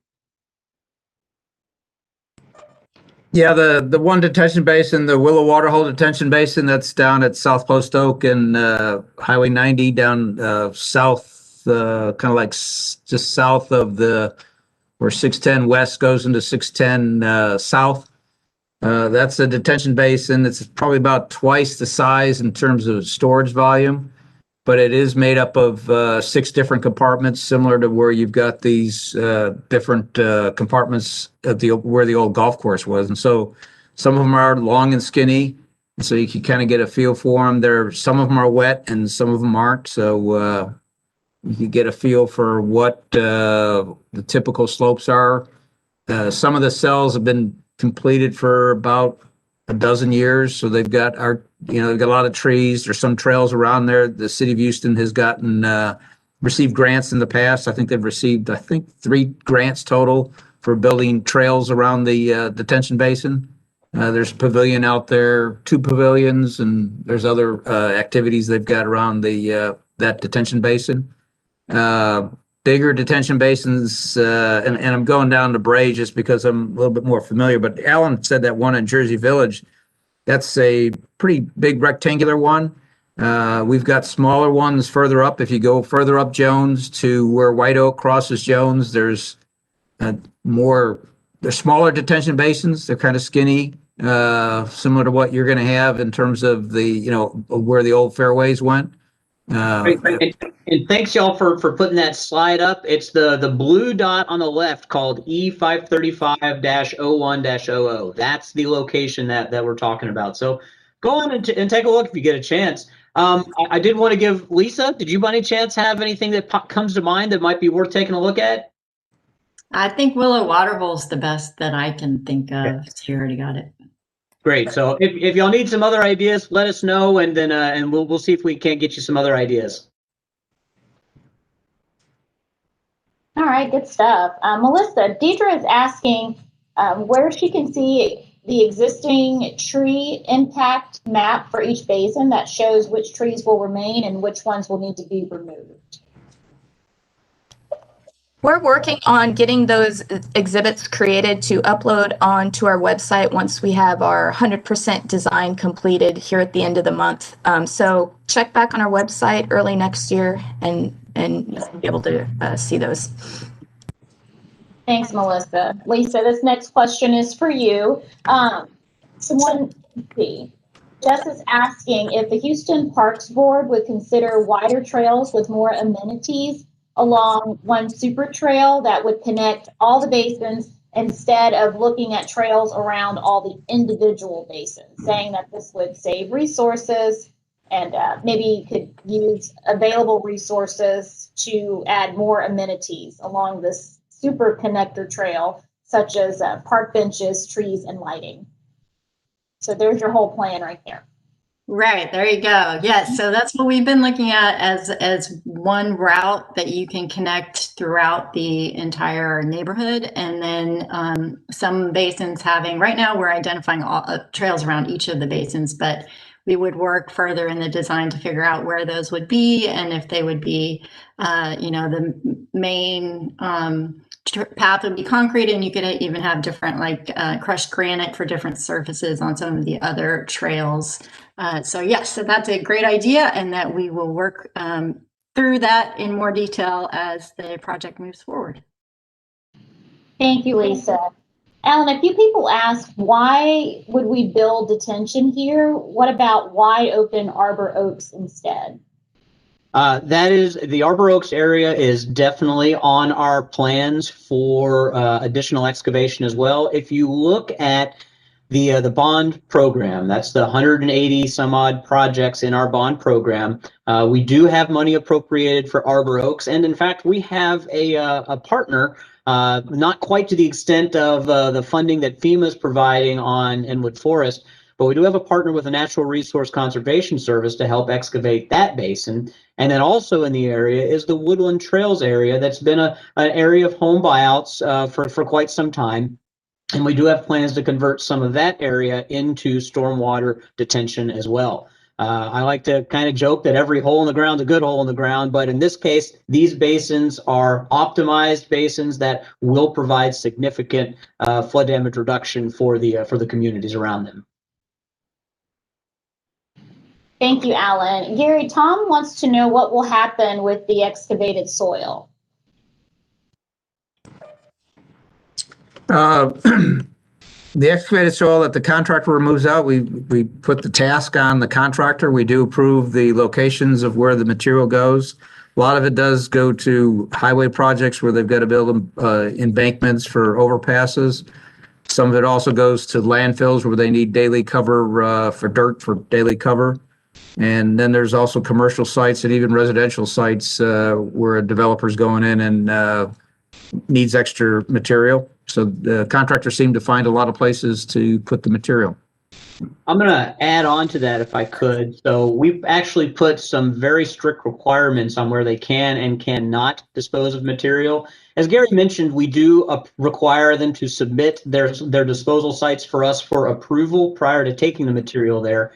Yeah, the one detention basin, the Willow Waterhole Detention Basin, that's down at South Post Oak and Highway 90 down south, kind of like just south of where 610 West goes into 610 South. That's a detention basin. It's probably about twice the size in terms of storage volume, but it is made up of 6 different compartments, similar to where you've got these different compartments at where the old golf course was. And so some of them are long and skinny, so you can kind of get a feel for them. Some of them are wet and some of them aren't. So you can get a feel for what the typical slopes are. Some of the cells have been completed for about a dozen years, so they've got they've got a lot of trees. There's some trails around there. The city of Houston has received grants in the past. I think they've received 3 grants total for building trails around the detention basin. There's a pavilion out there, 2 pavilions, and there's other activities they've got around that detention basin. Bigger detention basins, and I'm going down to Bray just because I'm a little bit more familiar, but Alan said that one in Jersey Village, that's a pretty big rectangular one. We've got smaller ones further up. If you go further up Jones to where White Oak crosses Jones, there's smaller detention basins. They're kind of skinny, similar to what you're going to have in terms of where the old fairways went. And thanks y'all for putting that slide up. It's the blue dot on the left called E535-01-00. That's the location that we're talking about. So go on and take a look if you get a chance. I did want to give Lisa, did you by any chance have anything that comes to mind that might be worth taking a look at? I think Willow Waterhole's the best that I can think of. Okay. You already got it. Great. So if y'all need some other ideas, let us know, and then and we'll see if we can't get you some other ideas. All right, good stuff. Melissa, Deidre is asking where she can see the existing tree impact map for each basin that shows which trees will remain and which ones will need to be removed. We're working on getting those exhibits created to upload onto our website once we have our 100% design completed here at the end of the month. So check back on our website early next year and you'll be able to see those. Thanks, Melissa. Lisa, this next question is for you. Jess is asking if the Houston Parks Board would consider wider trails with more amenities along one super trail that would connect all the basins instead of looking at trails around all the individual basins, saying that this would save resources and maybe could use available resources to add more amenities along this super connector trail, such as park benches, trees, and lighting. So there's your whole plan right there. Right, there you go. Yes, so that's what we've been looking at as one route that you can connect throughout the entire neighborhood. And then some basins right now we're identifying all trails around each of the basins, but we would work further in the design to figure out where those would be and if they would be, the main path would be concrete, and you could even have different crushed granite for different surfaces on some of the other trails. So yes, so that's a great idea, and that we will work through that in more detail as the project moves forward. Thank you, Lisa. Alan, a few people asked, why would we build detention here? What about wide open arbor oaks instead? That is, the Arbor Oaks area is definitely on our plans for additional excavation as well. If you look at the bond program, that's the 180 some odd projects in our bond program. We do have money appropriated for Arbor Oaks, and in fact, we have a partner, not quite to the extent of the funding that FEMA is providing on Inwood Forest, but we do have a partner with the Natural Resource Conservation Service to help excavate that basin. And then also in the area is the Woodland Trails area that's been an area of home buyouts for quite some time. And we do have plans to convert some of that area into stormwater detention as well. I like to kind of joke that every hole in the ground is a good hole in the ground, but in this case, these basins are optimized basins that will provide significant flood damage reduction for the communities around them. Thank you, Alan. Gary, Tom wants to know what will happen with the excavated soil. The excavated soil that the contractor removes out, we put the task on the contractor. We do approve the locations of where the material goes. A lot of it does go to highway projects where they've got to build embankments for overpasses. Some of it also goes to landfills where they need daily cover for dirt for daily cover. And then there's also commercial sites and even residential sites where a developer's going in and needs extra material. So the contractors seem to find a lot of places to put the material. I'm going to add on to that if I could. So we've actually put some very strict requirements on where they can and cannot dispose of material. As Gary mentioned, we do require them to submit their disposal sites for us for approval prior to taking the material there.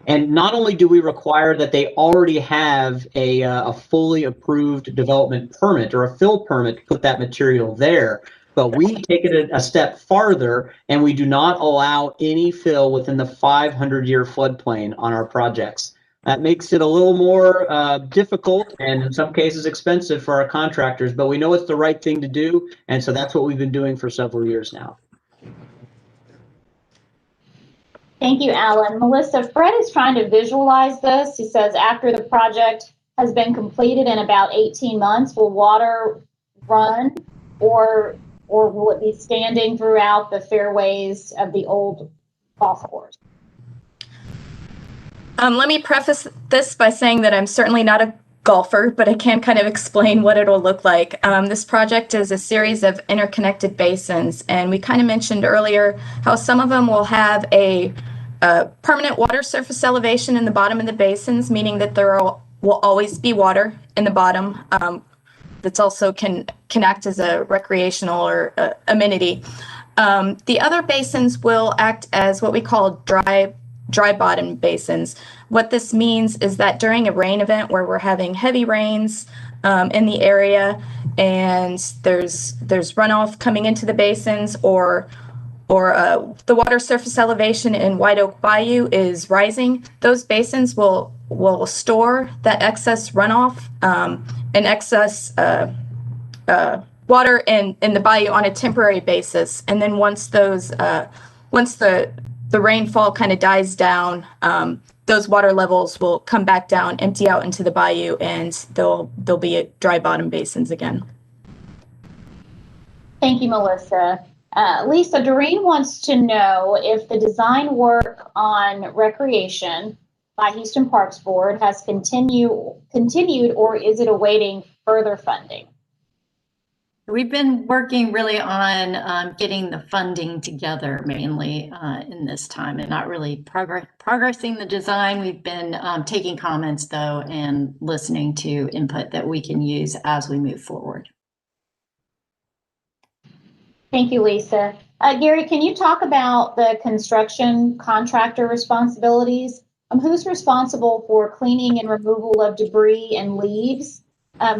And not only do we require that they already have a fully approved development permit or a fill permit to put that material there, but we take it a step farther and we do not allow any fill within the 500-year floodplain on our projects. That makes it a little more difficult and in some cases expensive for our contractors, but we know it's the right thing to do. And so that's what we've been doing for several years now. Thank you, Alan. Melissa, Fred is trying to visualize this. He says after the project has been completed in about 18 months, will water run or will it be standing throughout the fairways of the old golf course? Let me preface this by saying that I'm certainly not a golfer, but I can kind of explain what it'll look like. This project is a series of interconnected basins, and we kind of mentioned earlier how some of them will have a permanent water surface elevation in the bottom of the basins, meaning that there will always be water in the bottom. That's also can act as a recreational or amenity. The other basins will act as what we call dry bottom basins. What this means is that during a rain event where we're having heavy rains in the area and there's runoff coming into the basins or the water surface elevation in White Oak Bayou is rising, those basins will store that excess runoff and excess water in the bayou on a temporary basis. And then once the rainfall kind of dies down, those water levels will come back down, empty out into the bayou, and they'll be at dry bottom basins again. Thank you, Melissa. Lisa, Doreen wants to know if the design work on recreation by Houston Parks Board has continued, or is it awaiting further funding? We've been working really on getting the funding together mainly in this time and not really progressing the design. We've been taking comments though and listening to input that we can use as we move forward. Thank you, Lisa. Gary, can you talk about the construction contractor responsibilities? Who's responsible for cleaning and removal of debris and leaves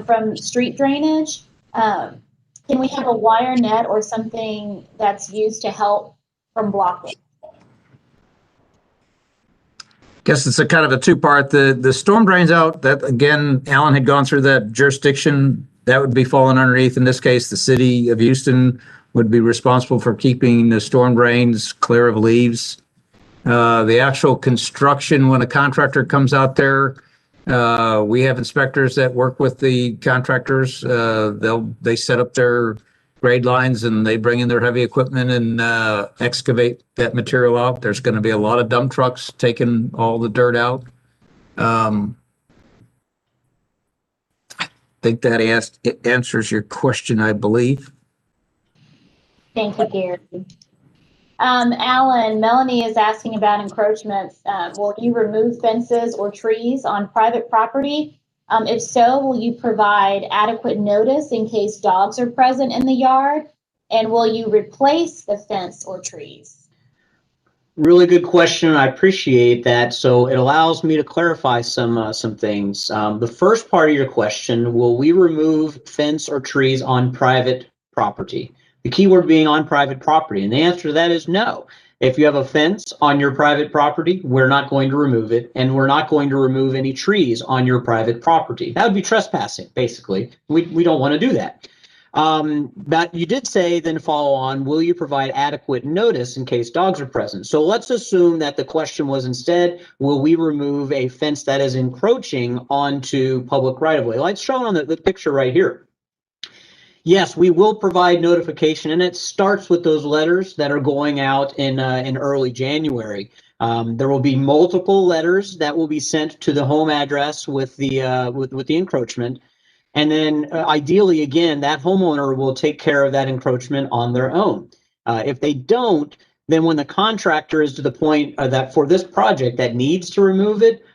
from street drainage? Can we have a wire net or something that's used to help from blocking? Guess it's a kind of a two-part. The storm drains out, that again, Alan had gone through that jurisdiction. That would be falling underneath, in this case, the city of Houston would be responsible for keeping the storm drains clear of leaves. The actual construction, when a contractor comes out there, we have inspectors that work with the contractors. They set up their grade lines and they bring in their heavy equipment and excavate that material out. There's going to be a lot of dump trucks taking all the dirt out. I think that answers your question, I believe. Thank you, Gary. Alan, Melanie is asking about encroachments. Will you remove fences or trees on private property? If so, will you provide adequate notice in case dogs are present in the yard? And will you replace the fence or trees? Really good question. I appreciate that. So it allows me to clarify some things. The first part of your question, will we remove fence or trees on private property? The key word being on private property. And the answer to that is no. If you have a fence on your private property, we're not going to remove it, and we're not going to remove any trees on your private property. That would be trespassing, basically. We don't want to do that. But you did say, then follow on, will you provide adequate notice in case dogs are present? So let's assume that the question was instead, will we remove a fence that is encroaching onto public right-of-way? Like shown on the picture right here. Yes, we will provide notification, and it starts with those letters that are going out in early January. There will be multiple letters that will be sent to the home address with the with the encroachment, and then ideally, again, that homeowner will take care of that encroachment on their own. If they don't, then when the contractor is to the point that for this project that needs to remove it,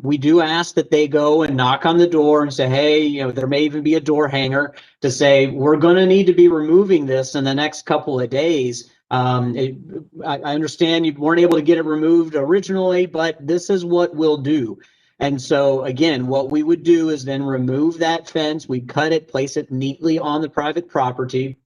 we do ask that they go and knock on the door and say, hey, you know, there may even be a door hanger to say, we're going to need to be removing this in the next couple of days. I understand you weren't able to get it removed originally, but this is what we'll do. And so, again, what we would do is then remove that fence. We cut it, place it neatly on the private property.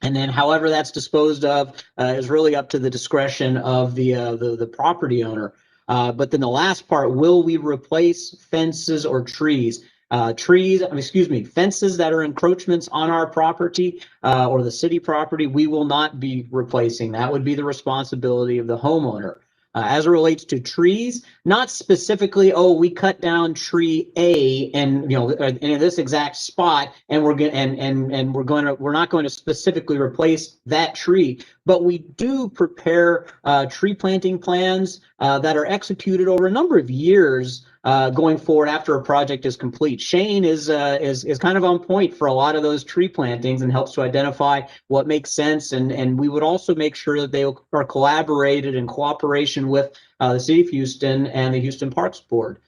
And then however that's disposed of is really up to the discretion of the property owner. But then the last part, will we replace fences or trees? Fences that are encroachments on our property or the city property, we will not be replacing. That would be the responsibility of the homeowner. As it relates to trees, not specifically, oh, we cut down tree A and in this exact spot, and we're not going to specifically replace that tree, but we do prepare tree planting plans that are executed over a number of years going forward after a project is complete. Shane is kind of on point for a lot of those tree plantings and helps to identify what makes sense. And we would also make sure that they are collaborated in cooperation with the City of Houston and the Houston Parks Board.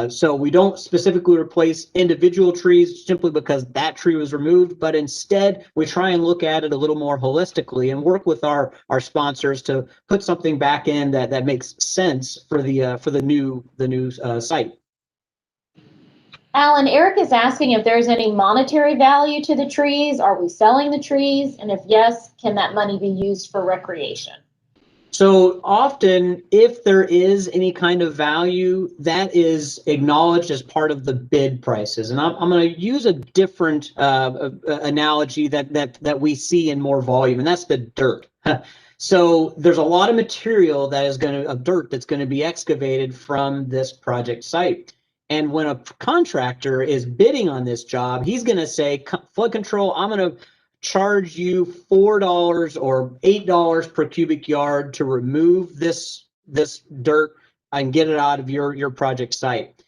So we don't specifically replace individual trees simply because that tree was removed, but instead we try and look at it a little more holistically and work with our sponsors to put something back in that makes sense for the new site. Alan, Eric is asking if there's any monetary value to the trees. Are we selling the trees? And if yes, can that money be used for recreation? So often, if there is any kind of value, that is acknowledged as part of the bid prices. And I'm going to use a different analogy that we see in more volume, and that's the dirt. So there's a lot of material of dirt that's going to be excavated from this project site. And when a contractor is bidding on this job, he's going to say, flood control, I'm going to charge you $4 or $8 per cubic yard to remove this dirt and get it out of your project site.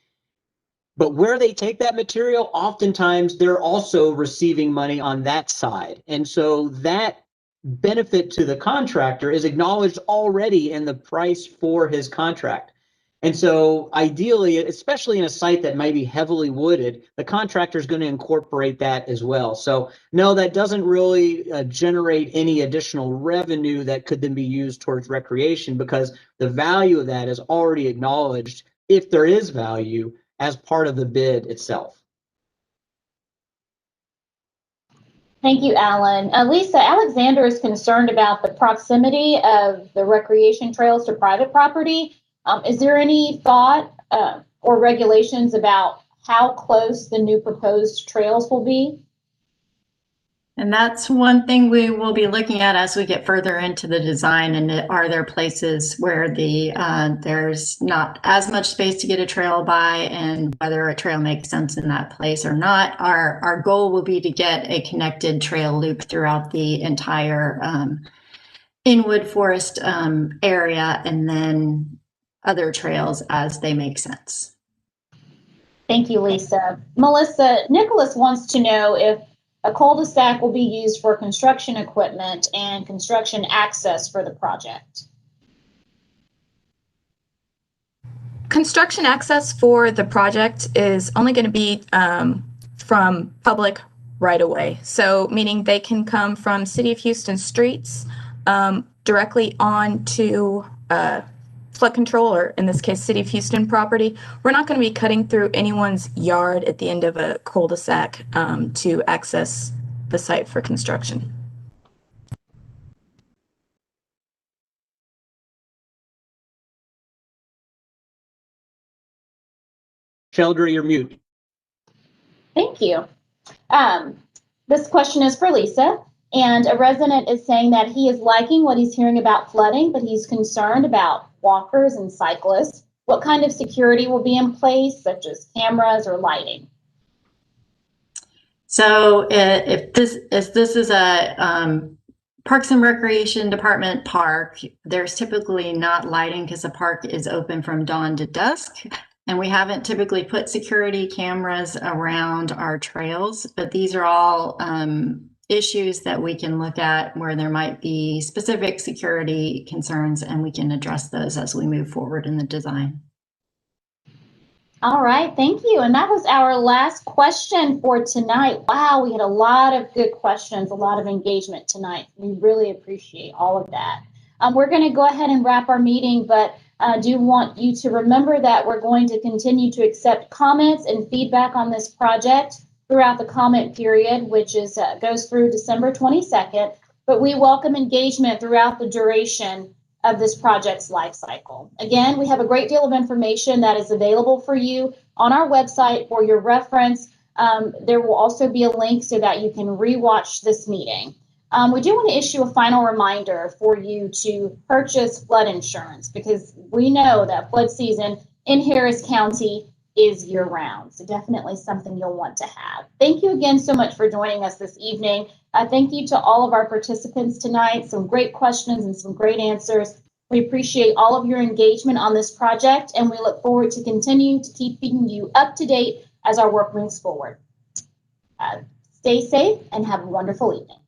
But where they take that material, oftentimes they're also receiving money on that side. And so that benefit to the contractor is acknowledged already in the price for his contract. And so ideally, especially in a site that might be heavily wooded, the contractor is going to incorporate that as well. So no, that doesn't really generate any additional revenue that could then be used towards recreation, because the value of that is already acknowledged, if there is value, as part of the bid itself. Thank you, Alan. Lisa, Alexander is concerned about the proximity of the recreation trails to private property. Is there any thought or regulations about how close the new proposed trails will be? And that's one thing we will be looking at as we get further into the design. And are there places where there's not as much space to get a trail by, and whether a trail makes sense in that place or not? Our goal will be to get a connected trail loop throughout the entire Inwood Forest area, and then other trails as they make sense. Thank you, Lisa. Melissa, Nicholas wants to know if a cul-de-sac will be used for construction equipment and construction access for the project. Construction access for the project is only going to be from public right-of-way. So meaning they can come from City of Houston streets directly onto flood control, or in this case, City of Houston property, we're not going to be cutting through anyone's yard at the end of a cul-de-sac to access the site for construction. Sheldra, you're mute. Thank you. This question is for Lisa, and a resident is saying that he is liking what he's hearing about flooding, but he's concerned about walkers and cyclists. What kind of security will be in place, such as cameras or lighting? So if this is a Parks and Recreation Department park, there's typically not lighting because the park is open from dawn to dusk. And we haven't typically put security cameras around our trails, but these are all issues that we can look at where there might be specific security concerns, and we can address those as we move forward in the design. All right, thank you. And that was our last question for tonight. Wow, we had a lot of good questions, a lot of engagement tonight. We really appreciate all of that. We're going to go ahead and wrap our meeting, but I do want you to remember that we're going to continue to accept comments and feedback on this project throughout the comment period, which is goes through December 22nd. But we welcome engagement throughout the duration of this project's life cycle. Again, we have a great deal of information that is available for you on our website for your reference. There will also be a link so that you can rewatch this meeting. We do want to issue a final reminder for you to purchase flood insurance, because we know that flood season in Harris County is year-round. So definitely something you'll want to have. Thank you again so much for joining us this evening. Thank you to all of our participants tonight. Some great questions and some great answers. We appreciate all of your engagement on this project, and we look forward to continuing to keeping you up to date as our work moves forward. Stay safe and have a wonderful evening.